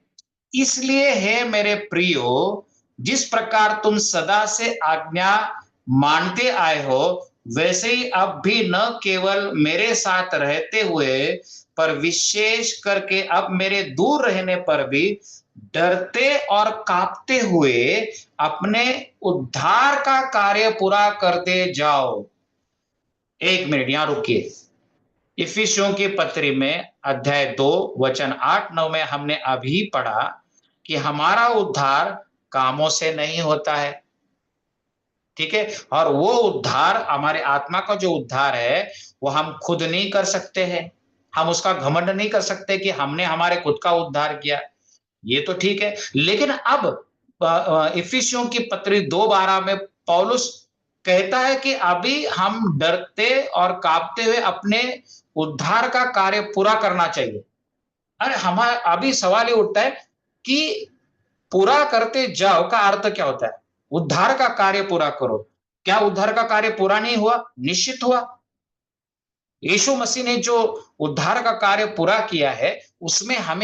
इसलिए हे मेरे प्रियो, जिस प्रकार तुम सदा से आज्ञा मानते आए हो, वैसे ही अब भी न केवल मेरे साथ रहते हुए, पर विशेष करके अब मेरे दूर रहने पर भी डरते और कांपते हुए अपने उद्धार का कार्य पूरा करते जाओ। एक मिनट यहां रुकिए। इफिसियों की पत्री में अध्याय 2 वचन 8-9 में हमने अभी पढ़ा कि हमारा उद्धार कामों से नहीं होता है, ठीक है। और वो उद्धार, हमारे आत्मा का जो उद्धार है, वो हम खुद नहीं कर सकते हैं। हम उसका घमंड नहीं कर सकते कि हमने हमारे खुद का उद्धार किया। ये तो ठीक है, लेकिन अब इफिसियों की पत्री 2:12 में पौलुस कहता है कि अभी हम डरते और कांपते हुए अपने उद्धार का कार्य पूरा करना चाहिए। अरे हमारा अभी सवाल ये उठता है कि पूरा करते जाओ का अर्थ क्या होता है? उद्धार का कार्य पूरा करो। क्या उद्धार का कार्य पूरा नहीं हुआ? निश्चित हुआ। यीशु मसीह ने जो उद्धार का कार्य पूरा किया है, उसमें हम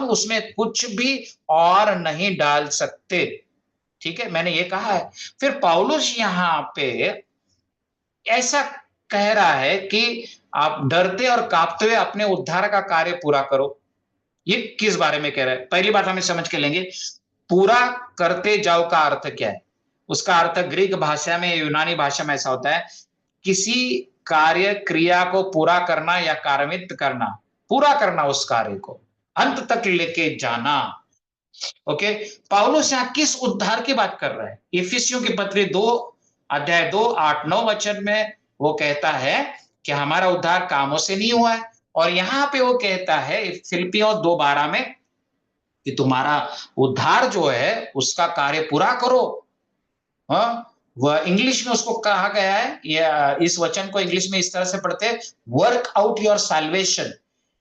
उसमें कुछ भी और नहीं डाल सकते, ठीक है। मैंने ये कहा है। फिर पौलुस यहां पे ऐसा कह रहा है कि आप डरते और कांपते हुए अपने उद्धार का कार्य पूरा करो। ये किस बारे में कह रहा है? पहली बात हमें समझ के लेंगे, पूरा करते जाओ का अर्थ क्या है। उसका अर्थ ग्रीक भाषा में, यूनानी भाषा में ऐसा होता है, किसी कार्य क्रिया को पूरा करना या कार्यान्वित करना, पूरा करना उस कार्य को अंत तक लेके जाना। ओके, पौलुस यहां किस उद्धार की बात कर रहा है? इफिसियों की पत्री 2 अध्याय 2 8-9 वचन में वो कहता है कि हमारा उद्धार कामों से नहीं हुआ है, और यहां पे वो कहता है फिलिपियों 2:12 में कि तुम्हारा उद्धार जो है उसका कार्य पूरा करो। हाँ, वह इंग्लिश में उसको कहा गया है, या इस वचन को इंग्लिश में इस तरह से पढ़ते हैं, वर्क आउट योर साल्वेशन,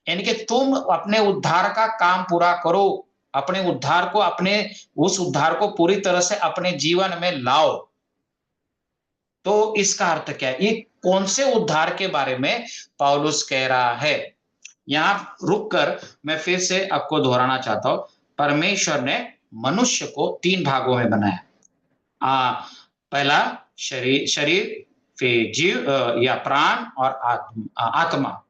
यानी कि तुम अपने उद्धार का काम पूरा करो, अपने उद्धार को, अपने उस उद्धार को पूरी तरह से अपने जीवन में लाओ। तो इसका अर्थ क्या है? ये कौन से उद्धार के बारे में पौलुस कह रहा है? यहां रुककर मैं फिर से आपको दोहराना चाहता हूं। परमेश्वर ने मनुष्य को 3 भागों में बनाया। पहला शरीर, फिर जीव या प्राण, और आत्मा।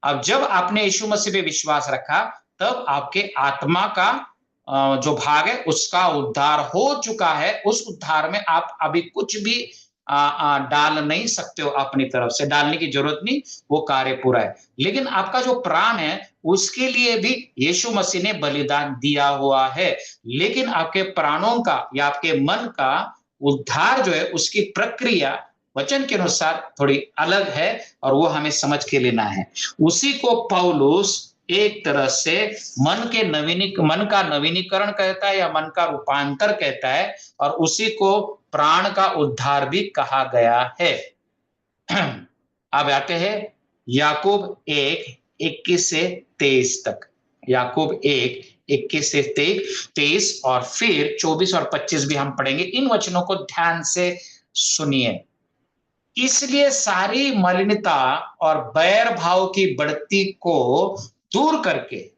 अब जब आपने यीशु मसीह पे विश्वास रखा, तब आपके आत्मा का जो भाग है उसका उद्धार हो चुका है। उस उद्धार में आप अभी कुछ भी डाल नहीं सकते हो, अपनी तरफ से डालने की जरूरत नहीं, वो कार्य पूरा है। लेकिन आपका जो प्राण है, उसके लिए भी यीशु मसीह ने बलिदान दिया हुआ है। लेकिन आपके प्राणों का या आपके मन का उद्धार जो है, उसकी प्रक्रिया वचन के अनुसार थोड़ी अलग है, और वो हमें समझ के लेना है। उसी को पौलुस एक तरह से मन का नवीनीकरण कहता है, या मन का रूपांतर कहता है, और उसी को प्राण का उद्धार भी कहा गया है। अब आते हैं याकूब 1:21-23 तक। याकूब 1:21-23, और फिर 24 और 25 भी हम पढ़ेंगे। इन वचनों को ध्यान से सुनिए। इसलिए सारी मलिनता और बैर भाव की बढ़ती को दूर करके,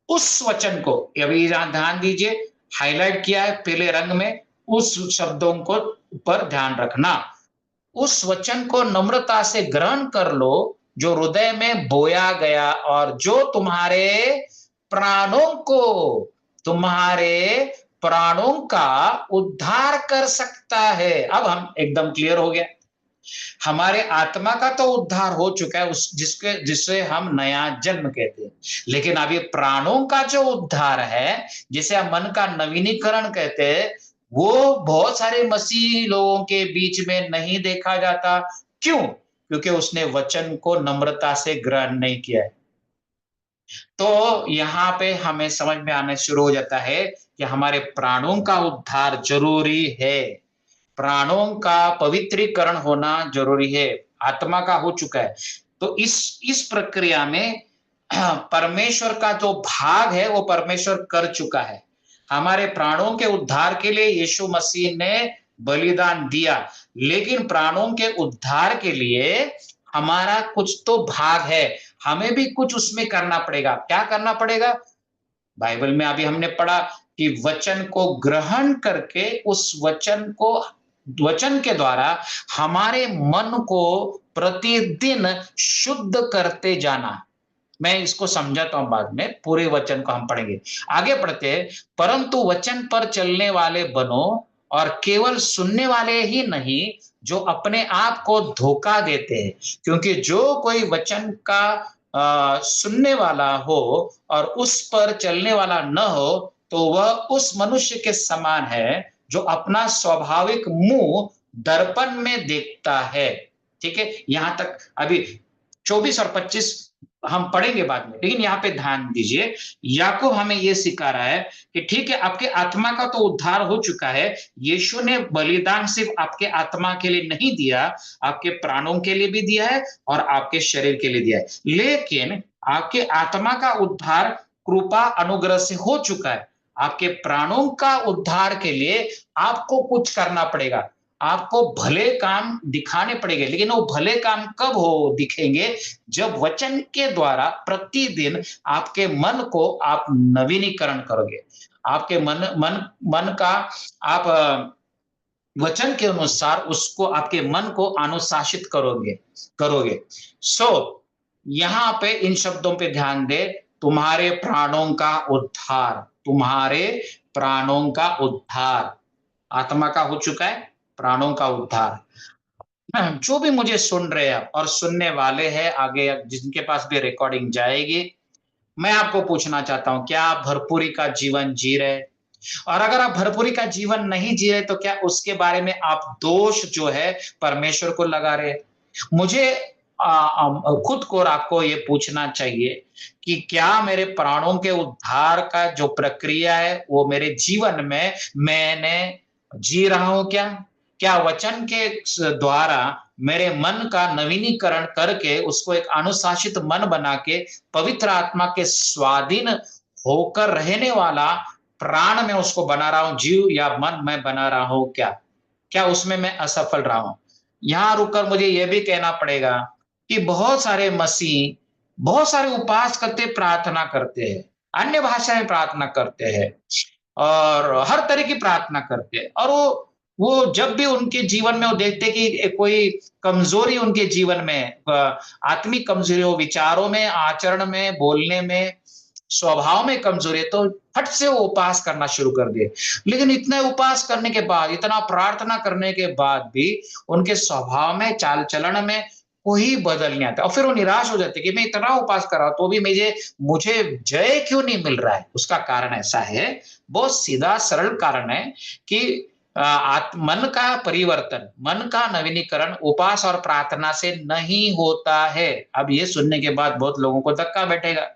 उस वचन को अभी ध्यान दीजिए, हाईलाइट किया है पीले रंग में, उस शब्दों को ऊपर ध्यान रखना। उस वचन को नम्रता से ग्रहण कर लो, जो हृदय में बोया गया, और जो तुम्हारे प्राणों का उद्धार कर सकता है। अब हम एकदम क्लियर हो गया। हमारे आत्मा का तो उद्धार हो चुका है, जिसे हम नया जन्म कहते हैं। लेकिन अभी प्राणों का जो उद्धार है, जिसे हम मन का नवीनीकरण कहते हैं, वो बहुत सारे मसीही लोगों के बीच में नहीं देखा जाता। क्यों? क्योंकि उसने वचन को नम्रता से ग्रहण नहीं किया है। तो यहाँ पे हमें समझ में आना शुरू हो जाता है कि हमारे प्राणों का उद्धार जरूरी है। प्राणों का पवित्रीकरण होना जरूरी है, आत्मा का हो चुका है। तो इस प्रक्रिया में परमेश्वर का जो भाग है वो परमेश्वर कर चुका है। हमारे प्राणों के उद्धार के लिए यीशु मसीह ने बलिदान दिया, लेकिन प्राणों के उद्धार के लिए हमारा कुछ तो भाग है, हमें भी कुछ उसमें करना पड़ेगा। क्या करना पड़ेगा? बाइबल में अभी हमने पढ़ा कि वचन को ग्रहण करके उस वचन के द्वारा हमारे मन को प्रतिदिन शुद्ध करते जाना। मैं इसको समझाता हूं, बाद में पूरे वचन को हम पढ़ेंगे। आगे बढ़ते हैं। परंतु वचन पर चलने वाले बनो, और केवल सुनने वाले ही नहीं जो अपने आप को धोखा देते हैं, क्योंकि जो कोई वचन का सुनने वाला हो और उस पर चलने वाला न हो तो वह उस मनुष्य के समान है जो अपना स्वाभाविक मुंह दर्पण में देखता है। ठीक है, यहां तक अभी 24 और 25 हम पढ़ेंगे बाद में, लेकिन यहाँ पे ध्यान दीजिए। याकूब हमें ये सिखा रहा है कि ठीक है, आपके आत्मा का तो उद्धार हो चुका है। यीशु ने बलिदान सिर्फ आपके आत्मा के लिए नहीं दिया, आपके प्राणों के लिए भी दिया है और आपके शरीर के लिए दिया है। लेकिन आपके आत्मा का उद्धार कृपा अनुग्रह से हो चुका है। आपके प्राणों का उद्धार के लिए आपको कुछ करना पड़ेगा, आपको भले काम दिखाने पड़ेंगे। लेकिन वो भले काम कब हो दिखेंगे? जब वचन के द्वारा प्रतिदिन आपके मन को आप नवीनीकरण करोगे, आपके मन का आप वचन के अनुसार उसको, आपके मन को अनुशासित करोगे करोगे सो यहाँ पे इन शब्दों पे ध्यान दे। तुम्हारे प्राणों का उद्धार, तुम्हारे प्राणों का उद्धार, आत्मा का हो चुका है, प्राणों का उद्धार। जो भी मुझे सुन रहे हैं और सुनने वाले हैं, आगे जिनके पास भी रिकॉर्डिंग जाएगी, मैं आपको पूछना चाहता हूं, क्या आप भरपूरी का जीवन जी रहे? और अगर आप भरपूरी का जीवन नहीं जी रहे तो क्या उसके बारे में आप दोष जो है परमेश्वर को लगा रहे? मुझे खुद को और आपको ये पूछना चाहिए कि क्या मेरे प्राणों के उद्धार का जो प्रक्रिया है वो मेरे जीवन में मैंने जी रहा हूं क्या? क्या वचन के द्वारा मेरे मन का नवीनीकरण करके उसको एक अनुशासित मन बना के पवित्र आत्मा के स्वाधीन होकर रहने वाला प्राण में उसको बना रहा हूं, जीव या मन में बना रहा हूं क्या? क्या उसमें मैं असफल रहा हूं? यहां रुककर मुझे यह भी कहना पड़ेगा कि बहुत सारे मसीह बहुत सारे उपास करते, प्रार्थना करते हैं, अन्य भाषा में प्रार्थना करते हैं और हर तरह की प्रार्थना करते हैं, और वो जब भी उनके जीवन में वो देखते कि कोई कमजोरी उनके जीवन में, आत्मिक कमजोरी हो, विचारों में, आचरण में, बोलने में, स्वभाव में कमजोरी है, तो फट से वो उपास करना शुरू कर दिए। लेकिन इतना उपास करने के बाद, इतना प्रार्थना करने के बाद भी उनके स्वभाव में, चाल चलन में कोई बदल नहीं आता, और फिर वो निराश हो जाते कि मैं इतना उपास कर रहा हूं तो भी मुझे जय क्यों नहीं मिल रहा है? उसका कारण ऐसा है, बहुत सीधा सरल कारण है कि मन का परिवर्तन, मन का नवीनीकरण उपास और प्रार्थना से नहीं होता है। अब ये सुनने के बाद बहुत लोगों को धक्का बैठेगा,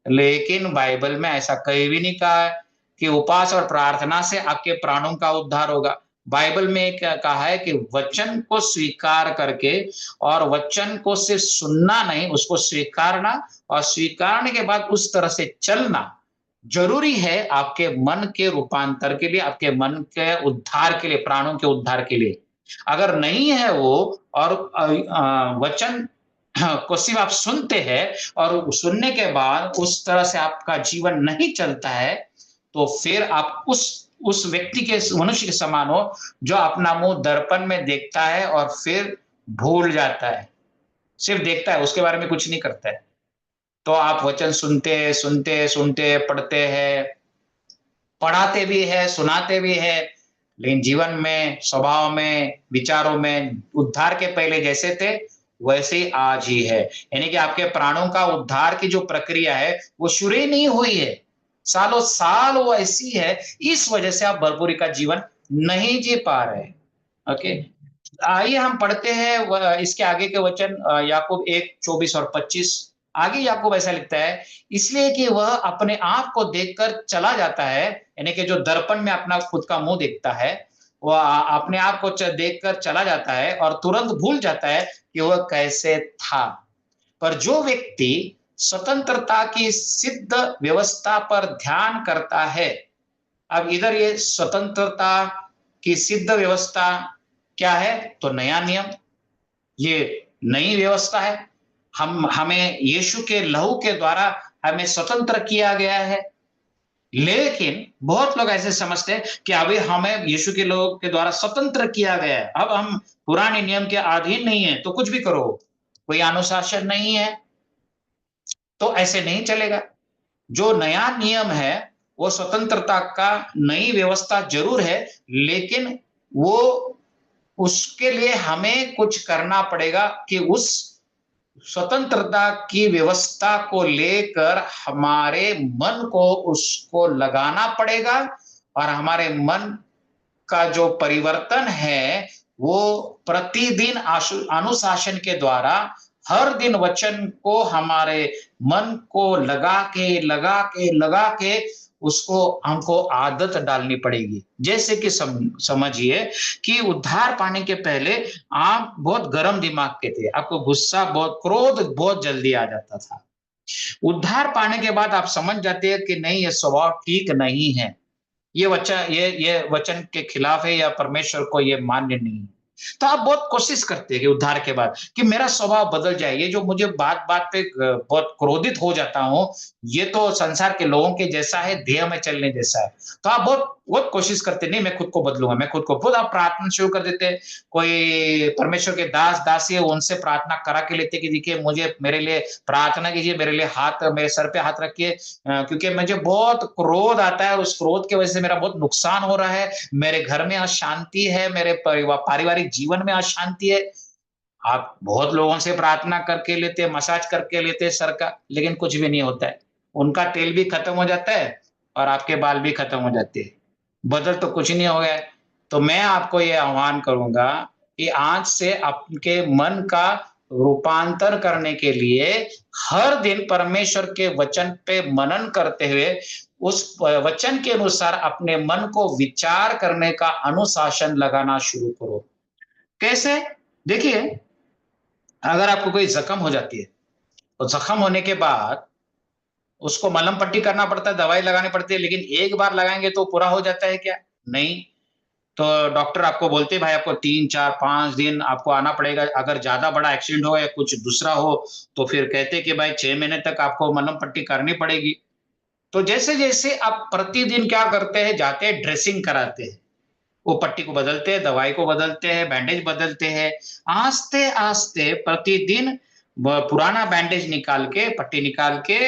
लेकिन बाइबल में ऐसा कहीं भी नहीं कहा है कि उपवास और प्रार्थना से आपके प्राणों का उद्धार होगा। बाइबल में क्या कहा है कि वचन को स्वीकार करके, और वचन को सिर्फ सुनना नहीं, उसको स्वीकारना, और स्वीकारने के बाद उस तरह से चलना जरूरी है आपके मन के रूपांतर के लिए, आपके मन के उद्धार के लिए, प्राणों के उद्धार के लिए। अगर नहीं है वो, और वचन को सिर्फ आप सुनते हैं और सुनने के बाद उस तरह से आपका जीवन नहीं चलता है, तो फिर आप उस व्यक्ति के, मनुष्य के समान हो जो अपना मुंह दर्पण में देखता है और फिर भूल जाता है, सिर्फ देखता है, उसके बारे में कुछ नहीं करता है। तो आप वचन सुनते सुनते सुनते, पढ़ते हैं, पढ़ाते भी है, सुनाते भी है, लेकिन जीवन में, स्वभाव में, विचारों में उद्धार के पहले जैसे थे वैसे ही आज ही है। यानी कि आपके प्राणों का उद्धार की जो प्रक्रिया है वो शुरू ही नहीं हुई है, सालों साल वो ऐसी है। इस वजह से आप भरपूरी का जीवन नहीं जी पा रहे। ओके, आइए हम पढ़ते हैं इसके आगे के वचन, याकूब 1:24 और 25। आगे याकूब ऐसा लिखता है, इसलिए कि वह अपने आप को देखकर चला जाता है, यानी कि जो दर्पण में अपना खुद का मुंह देखता है, वह अपने आप को देखकर चला जाता है और तुरंत भूल जाता है कि वह कैसे था। पर जो व्यक्ति स्वतंत्रता की सिद्ध व्यवस्था पर ध्यान करता है, अब इधर ये स्वतंत्रता की सिद्ध व्यवस्था क्या है? तो नया नियम, ये नई व्यवस्था है। हमें यीशु के लहू के द्वारा हमें स्वतंत्र किया गया है। लेकिन बहुत लोग ऐसे समझते हैं कि अभी हमें यीशु के लहू के द्वारा स्वतंत्र किया गया है, अब हम पुराने नियम के अधीन नहीं है, तो कुछ भी करो, कोई अनुशासन नहीं है, तो ऐसे नहीं चलेगा। जो नया नियम है वो स्वतंत्रता का नई व्यवस्था जरूर है, लेकिन वो उसके लिए हमें कुछ करना पड़ेगा कि उस स्वतंत्रता की व्यवस्था को लेकर हमारे मन को उसको लगाना पड़ेगा, और हमारे मन का जो परिवर्तन है वो प्रतिदिन अनुशासन के द्वारा हर दिन वचन को हमारे मन को लगा के उसको हमको आदत डालनी पड़ेगी। जैसे कि समझिए कि उद्धार पाने के पहले आप बहुत गर्म दिमाग के थे, आपको गुस्सा बहुत, क्रोध बहुत जल्दी आ जाता था। उद्धार पाने के बाद आप समझ जाते हैं कि नहीं, ये स्वभाव ठीक नहीं है, ये वचन के खिलाफ है, या परमेश्वर को ये मान्य नहीं है। तो आप बहुत कोशिश करते हैं कि उद्धार के बाद कि मेरा स्वभाव बदल जाए, ये जो मुझे बात बात पे बहुत क्रोधित हो जाता हूँ, ये तो संसार के लोगों के जैसा है, देह में चलने जैसा है। तो आप बहुत बहुत कोशिश करते, नहीं मैं खुद को बदलूंगा, मैं खुद को खुद आप प्रार्थना शुरू कर देते। कोई परमेश्वर के दास दासी है, उनसे प्रार्थना करा के लेते कि देखिए मुझे, मेरे लिए प्रार्थना कीजिए, मेरे लिए हाथ, मेरे सर पे हाथ रखिए, क्योंकि मुझे बहुत क्रोध आता है, उस क्रोध की वजह से मेरा बहुत नुकसान हो रहा है, मेरे घर में अशांति है, मेरे पारिवारिक जीवन में अशांति है। आप बहुत लोगों से प्रार्थना करके लेते हैं, मसाज करके लेते हैं सर का, लेकिन कुछ भी नहीं होता है। उनका तेल भी खत्म हो जाता है और आपके बाल भी खत्म हो जाते हैं। बदल तो कुछ नहीं हो गया है। तो मैं आपको ये आह्वान करूंगा कि आज से आपके मन का रूपांतर करने के लिए हर दिन परमेश्वर के वचन पे मनन करते हुए उस वचन के अनुसार अपने मन को विचार करने का अनुशासन लगाना शुरू करो। कैसे? देखिए, अगर आपको कोई जख्म हो जाती है, तो जख्म होने के बाद उसको मलहम पट्टी करना पड़ता है, दवाई लगानी पड़ती है, लेकिन एक बार लगाएंगे तो पूरा हो जाता है क्या? नहीं। तो डॉक्टर आपको बोलते हैं भाई आपको 3, 4, 5 दिन आपको आना पड़ेगा। अगर ज्यादा बड़ा एक्सीडेंट हो या कुछ दूसरा हो, तो फिर कहते हैं कि भाई 6 महीने तक आपको मलहम पट्टी करनी पड़ेगी। तो जैसे जैसे आप प्रतिदिन क्या करते हैं, जाते हैं ड्रेसिंग कराते हैं, वो पट्टी को बदलते हैं, दवाई को बदलते हैं, बैंडेज बदलते हैं, आस्ते आस्ते प्रतिदिन पुराना बैंडेज निकाल के, पट्टी निकाल के,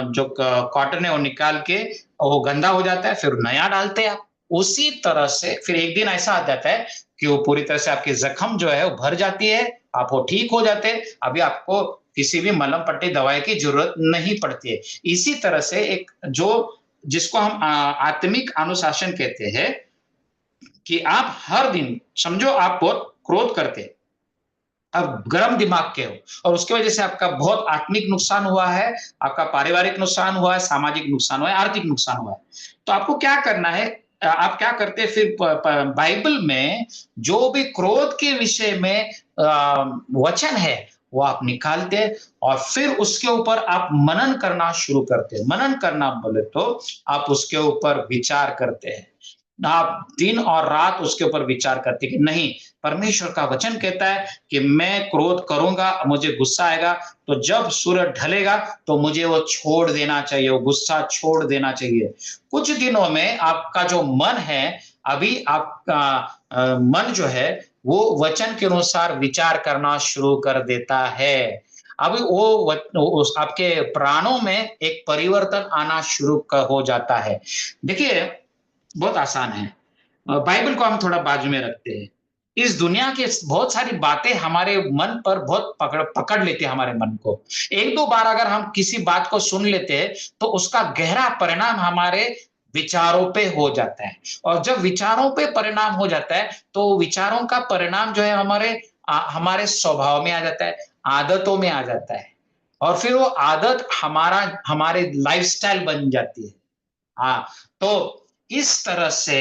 जो कॉटन है वो निकाल के, वो गंदा हो जाता है, फिर नया डालते हैं आप। उसी तरह से फिर एक दिन ऐसा आ जाता है कि वो पूरी तरह से आपकी जख्म जो है वो भर जाती है, आप वो ठीक हो जाते हैं, अभी आपको किसी भी मलहम पट्टी दवाई की जरूरत नहीं पड़ती है। इसी तरह से एक जो, जिसको हम आत्मिक अनुशासन कहते हैं, कि आप हर दिन समझो आप बहुत क्रोध करते, अब गर्म दिमाग के हो, और उसकी वजह से आपका बहुत आत्मिक नुकसान हुआ है, आपका पारिवारिक नुकसान हुआ है, सामाजिक नुकसान हुआ है, आर्थिक नुकसान हुआ है। तो आपको क्या करना है? आप क्या करते हैं फिर? बाइबल में जो भी क्रोध के विषय में वचन है वो आप निकालते हैं, और फिर उसके ऊपर आप मनन करना शुरू करते हैं। मनन करना बोले तो आप उसके ऊपर विचार करते हैं, आप दिन और रात उसके ऊपर विचार करते कि नहीं, परमेश्वर का वचन कहता है कि मैं क्रोध करूंगा, मुझे गुस्सा आएगा, तो जब सूरज ढलेगा तो मुझे वो छोड़ देना चाहिए, वो गुस्सा छोड़ देना चाहिए। कुछ दिनों में आपका जो मन है, अभी आपका मन जो है वो वचन के अनुसार विचार करना शुरू कर देता है। अभी उस आपके प्राणों में एक परिवर्तन आना शुरू हो जाता है। देखिए, बहुत आसान है। बाइबल को हम थोड़ा बाजू में रखते हैं। इस दुनिया की बहुत सारी बातें हमारे मन पर बहुत पकड़ पकड़ लेते हैं हमारे मन को। एक दो बार अगर हम किसी बात को सुन लेते हैं, तो उसका गहरा परिणाम हमारे विचारों पे हो जाता है। और जब विचारों पे परिणाम हो जाता है, तो विचारों का परिणाम जो है हमारे स्वभाव में आ जाता है, आदतों में आ जाता है। और फिर वो आदत हमारे लाइफ़स्टाइल बन जाती है। हाँ, तो इस तरह से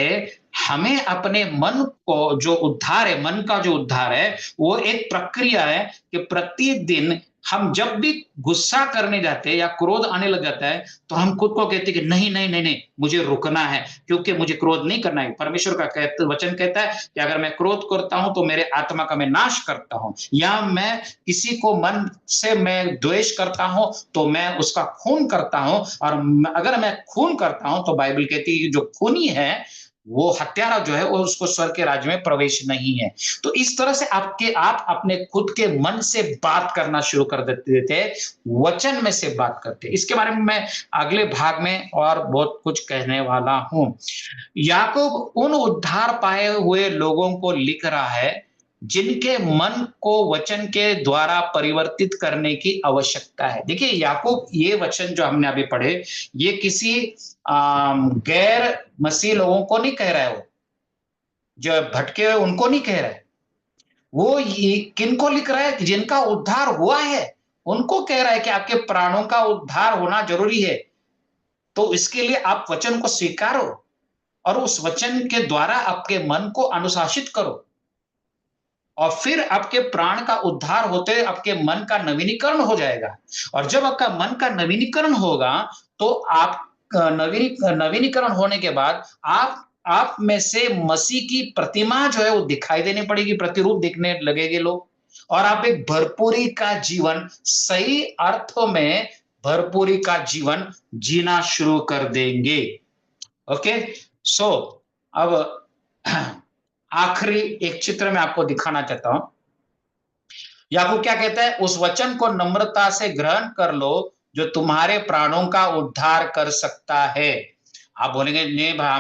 हमें अपने मन को जो उद्धार है, मन का जो उद्धार है, वो एक प्रक्रिया है कि प्रतिदिन हम जब भी गुस्सा करने जाते हैं या क्रोध आने लग जाता है, तो हम खुद को कहते हैं कि नहीं, नहीं, नहीं, नहीं, मुझे रुकना है, क्योंकि मुझे क्रोध नहीं करना है। परमेश्वर का वचन कहता है कि अगर मैं क्रोध करता हूँ, तो मेरे आत्मा का मैं नाश करता हूँ, या मैं किसी को मन से मैं द्वेष करता हूँ, तो मैं उसका खून करता हूँ। और अगर मैं खून करता हूँ, तो बाइबल कहती है कि जो खूनी है, वो हत्यारा जो है, वो उसको स्वर्ग के राज्य में प्रवेश नहीं है। तो इस तरह से आप अपने खुद के मन से बात करना शुरू कर देते थे, वचन में से बात करते। इसके बारे में मैं अगले भाग में और बहुत कुछ कहने वाला हूं। याकूब उन उद्धार पाए हुए लोगों को लिख रहा है, जिनके मन को वचन के द्वारा परिवर्तित करने की आवश्यकता है। देखिए, याकूब ये वचन जो हमने अभी पढ़े, ये किसी गैर मसीह लोगों को नहीं कह रहा है, वो जो भटके हुए उनको नहीं कह रहा है। वो ये किनको लिख रहा है? जिनका उद्धार हुआ है, उनको कह रहा है कि आपके प्राणों का उद्धार होना जरूरी है। तो इसके लिए आप वचन को स्वीकारो और उस वचन के द्वारा आपके मन को अनुशासित करो, और फिर आपके प्राण का उद्धार होते आपके मन का नवीनीकरण हो जाएगा। और जब आपका मन का नवीनीकरण होगा, तो आप नवीनीकरण होने के बाद आप में से मसीह की प्रतिमा जो है वो दिखाई देने पड़ेगी, प्रतिरूप दिखने लगेंगे लोग। और आप एक भरपूरी का जीवन, सही अर्थों में भरपूरी का जीवन जीना शुरू कर देंगे। ओके, सो अब आखिरी एक चित्र मैं आपको दिखाना चाहता हूं। याकूब क्या कहता है? उस वचन को नम्रता से ग्रहण कर लो, जो तुम्हारे प्राणों का उद्धार कर सकता है। आप बोलेंगे नहीं भाई,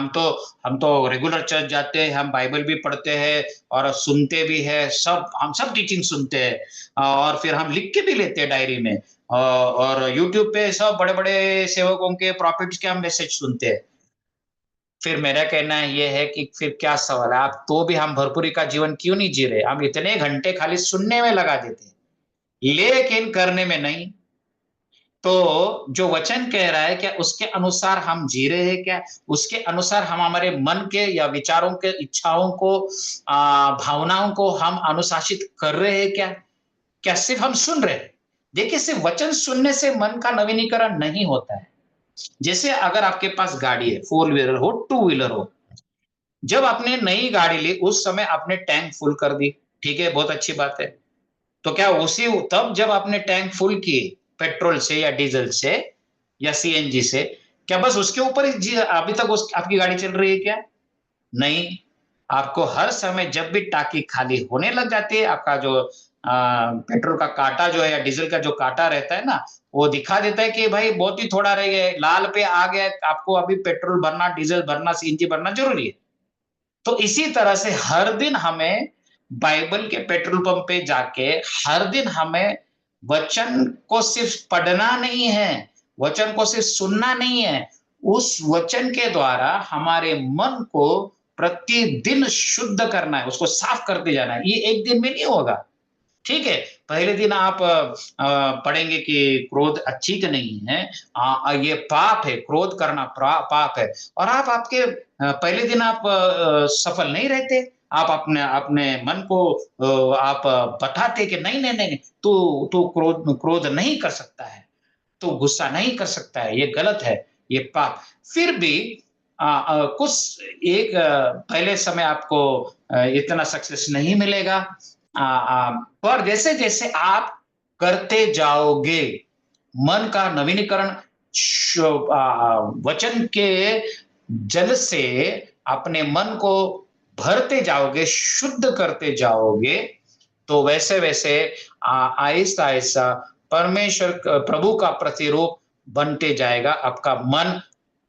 हम तो रेगुलर चर्च जाते हैं, हम बाइबल भी पढ़ते हैं और सुनते भी है, हम सब टीचिंग सुनते हैं, और फिर हम लिख के भी लेते हैं डायरी में, और यूट्यूब पे सब बड़े बड़े सेवकों के, प्रॉफिट्स के हम मैसेज सुनते हैं। फिर मेरा कहना ये है कि फिर क्या सवाल है? आप तो भी हम भरपूरी का जीवन क्यों नहीं जी रहे? हम इतने घंटे खाली सुनने में लगा देते हैं, लेकिन करने में नहीं। तो जो वचन कह रहा है, क्या उसके अनुसार हम जी रहे हैं क्या? उसके अनुसार हम हमारे मन के या विचारों के, इच्छाओं को, भावनाओं को हम अनुशासित कर रहे हैं क्या? क्या सिर्फ हम सुन रहे हैं? देखिए, सिर्फ वचन सुनने से मन का नवीनीकरण नहीं होता है। जैसे अगर आपके पास गाड़ी है, फोर व्हीलर हो, टू व्हीलर हो, जब आपने नई गाड़ी ली, उस समय आपने टैंक फुल कर दी, ठीक है, बहुत अच्छी बात है। तो क्या उसी तब जब आपने टैंक फुल किए, पेट्रोल से या डीजल से या सीएनजी से, क्या बस उसके ऊपर ही अभी तक आपकी गाड़ी चल रही है क्या? नहीं। आपको हर समय जब भी टाकी खाली होने लग जाती है, आपका जो पेट्रोल का कांटा जो है या डीजल का जो कांटा रहता है ना, वो दिखा देता है कि भाई बहुत ही थोड़ा रह गया है, लाल पे आ गया, आपको अभी पेट्रोल भरना, डीजल भरना, सीएनजी भरना जरूरी है। तो इसी तरह से हर दिन हमें बाइबल के पेट्रोल पंप पे जाके, हर दिन हमें वचन को सिर्फ पढ़ना नहीं है, वचन को सिर्फ सुनना नहीं है, उस वचन के द्वारा हमारे मन को प्रतिदिन शुद्ध करना है, उसको साफ करते जाना है। ये एक दिन में नहीं होगा। ठीक है, पहले दिन आप पढ़ेंगे कि क्रोध अच्छी तो नहीं है, ये पाप है, क्रोध करना पाप है, और आपके पहले दिन आप सफल नहीं रहते। आप अपने अपने मन को आप बताते कि नहीं नहीं नहीं, तू तू क्रोध क्रोध नहीं कर सकता है, तू गुस्सा नहीं कर सकता है, ये गलत है, ये पाप। फिर भी कुछ एक पहले समय आपको इतना सक्सेस नहीं मिलेगा, पर जैसे जैसे आप करते जाओगे, मन का नवीनीकरण वचन के जल से अपने मन को भरते जाओगे, शुद्ध करते जाओगे, तो वैसे वैसे आहिस्ता आहिस्ता परमेश्वर प्रभु का प्रतिरूप बनते जाएगा आपका मन।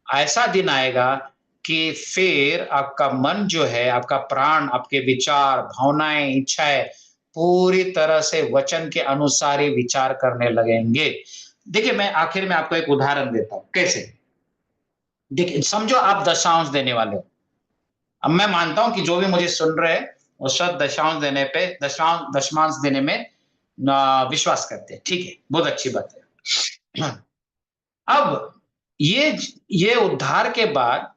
ऐसा दिन आएगा कि फिर आपका मन जो है, आपका प्राण, आपके विचार, भावनाएं, इच्छाएं पूरी तरह से वचन के अनुसार ही विचार करने लगेंगे। देखिए, मैं आखिर में आपको एक उदाहरण देता हूं, कैसे। देखिए, समझो आप दशांश देने वाले हो। अब मैं मानता हूँ कि जो भी मुझे सुन रहे हैं, वो सब दशांश देने पे दशमांश देने में विश्वास करते हैं। ठीक है, बहुत अच्छी बात है। अब ये ये उद्धार के बाद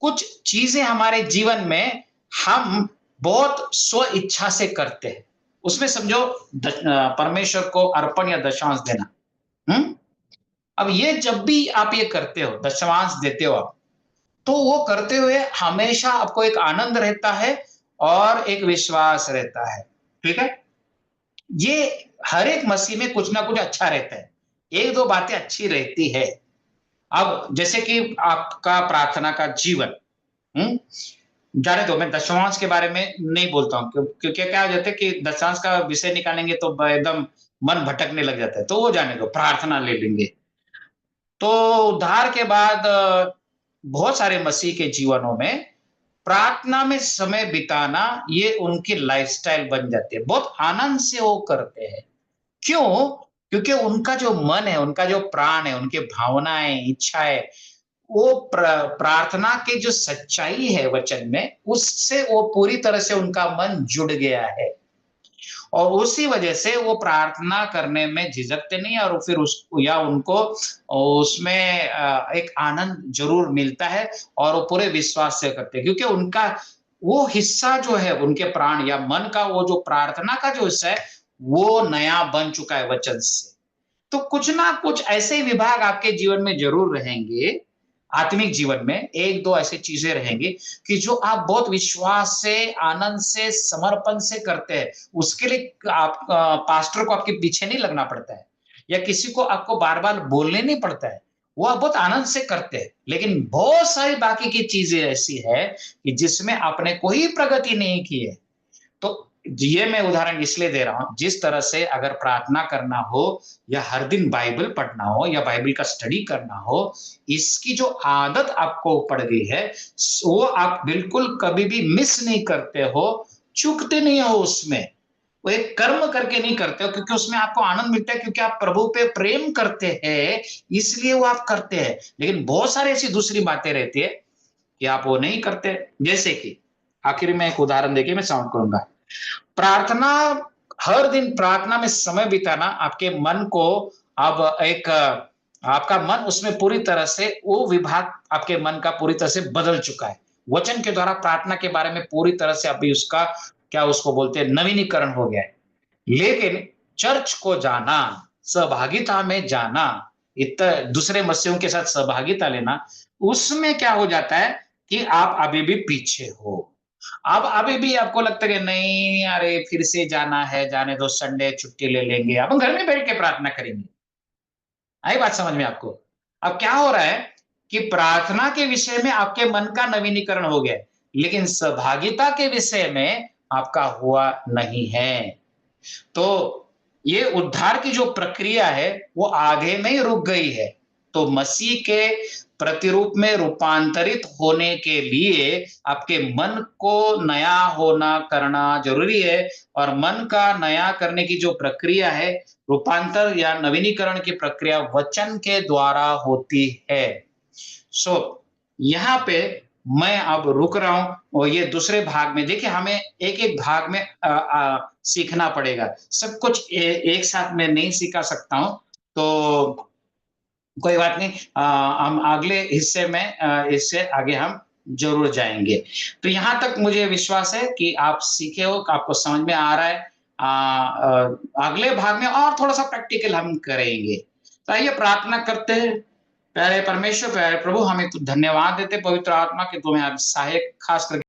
कुछ चीज़ें हमारे जीवन में हम बहुत स्व इच्छा से करते हैं। उसमें समझो परमेश्वर को अर्पण या दशांश देना। हुँ? अब ये जब भी आप ये करते हो, दशमांश देते हो आप, तो वो करते हुए हमेशा आपको एक आनंद रहता है और एक विश्वास रहता है। ठीक है? ये हर एक मसीह में कुछ ना कुछ अच्छा रहता है। 1-2 बातें अच्छी रहती है। अब जैसे कि आपका प्रार्थना का जीवन, हुँ? जाने दो, मैं दशमांश के बारे में नहीं बोलता हूँ क्योंकि क्या हो जाता है कि दशमांश का विषय निकालेंगे तो एकदम मन भटकने लग जाता है, तो वो जाने दो, प्रार्थना ले लेंगे। तो उद्धार के बाद बहुत सारे मसीह के जीवनों में प्रार्थना में समय बिताना ये उनकी लाइफ़स्टाइल बन जाती है। बहुत आनंद से वो करते हैं। क्यों? क्योंकि उनका जो मन है, उनका जो प्राण है, उनकी भावनाएँ, इच्छाएँ, वो प्रार्थना की जो सच्चाई है वचन में, उससे वो पूरी तरह से उनका मन जुड़ गया है। और उसी वजह से वो प्रार्थना करने में झिझकते नहीं और फिर उस या उनको उसमें एक आनंद ज़रूर मिलता है और वो पूरे विश्वास से करते हैं क्योंकि उनका वो हिस्सा जो है उनके प्राण या मन का वो जो प्रार्थना का जो हिस्सा है, वो नया बन चुका है वचन से। तो कुछ ना कुछ ऐसे विभाग आपके जीवन में ज़रूर रहेंगे, आत्मिक जीवन में 1-2 ऐसी चीज़ें रहेंगी कि जो आप बहुत विश्वास से, आनंद से, समर्पण से करते हैं। उसके लिए आप पास्टर को आपके पीछे नहीं लगना पड़ता है या किसी को आपको बार-बार बोलने नहीं पड़ता है। वो आप बहुत आनंद से करते हैं। लेकिन बहुत सारी बाकी की चीज़ें ऐसी है कि जिसमें आपने कोई प्रगति नहीं की है। तो ये मैं उदाहरण इसलिए दे रहा हूँ, जिस तरह से अगर प्रार्थना करना हो या हर दिन बाइबल पढ़ना हो या बाइबल का स्टडी करना हो, इसकी जो आदत आपको पड़ गई है, वो आप बिल्कुल कभी भी मिस नहीं करते हो, चूकते नहीं हो उसमें। वो एक कर्म करके नहीं करते हो क्योंकि उसमें आपको आनंद मिलता है क्योंकि आप प्रभु पे प्रेम करते हैं, इसलिए वो आप करते हैं। लेकिन बहुत सारी ऐसी दूसरी बातें रहती है कि आप वो नहीं करते। जैसे कि आखिर में एक उदाहरण देके मैं समाप्त करूँगा। प्रार्थना हर दिन प्रार्थना में समय बिताना आपके मन को अब एक आपका मन उसमें पूरी तरह से वो विभाग आपके मन का पूरी तरह से बदल चुका है। वचन के द्वारा प्रार्थना के बारे में पूरी तरह से अभी उसका क्या उसको बोलते हैं नवीनीकरण हो गया है। लेकिन चर्च को जाना, सहभागिता में जाना, दूसरे मसीहों के साथ सहभागिता लेना, उसमें क्या हो जाता है कि आप अभी भी पीछे हो। अब अभी भी आपको लगता है कि नहीं अरे फिर से जाना है, जाने दो संडे छुट्टी ले लेंगे, अपन घर में बैठ के प्रार्थना करेंगे। आई बात समझ में आपको? अब क्या हो रहा है कि प्रार्थना के विषय में आपके मन का नवीनीकरण हो गया है, लेकिन सहभागिता के विषय में आपका हुआ नहीं है। तो ये उद्धार की जो प्रक्रिया है, वो आधे में ही रुक गई है। तो मसीह के प्रतिरूप में रूपांतरित होने के लिए आपके मन को नया होना करना ज़रूरी है और मन का नया करने की जो प्रक्रिया है, रूपांतर या नवीनीकरण की प्रक्रिया वचन के द्वारा होती है। सो यहाँ पे मैं अब रुक रहा हूँ और ये दूसरे भाग में देखिए हमें एक-एक भाग में सीखना पड़ेगा। सब कुछ एक साथ मैं नहीं सिखा सकता हूँ, तो कोई बात नहीं हम अगले हिस्से में इससे आगे हम ज़रूर जाएँगे। तो यहाँ तक मुझे विश्वास है कि आप सीखे हो, आपको समझ में आ रहा है। अगले भाग में और थोड़ा-सा प्रैक्टिकल हम करेंगे। तो आइए प्रार्थना करते हैं। प्यारे परमेश्वर, प्यारे प्रभु, हमें तो धन्यवाद देते पवित्र आत्मा कि तुम्हें अब सहायक खास करके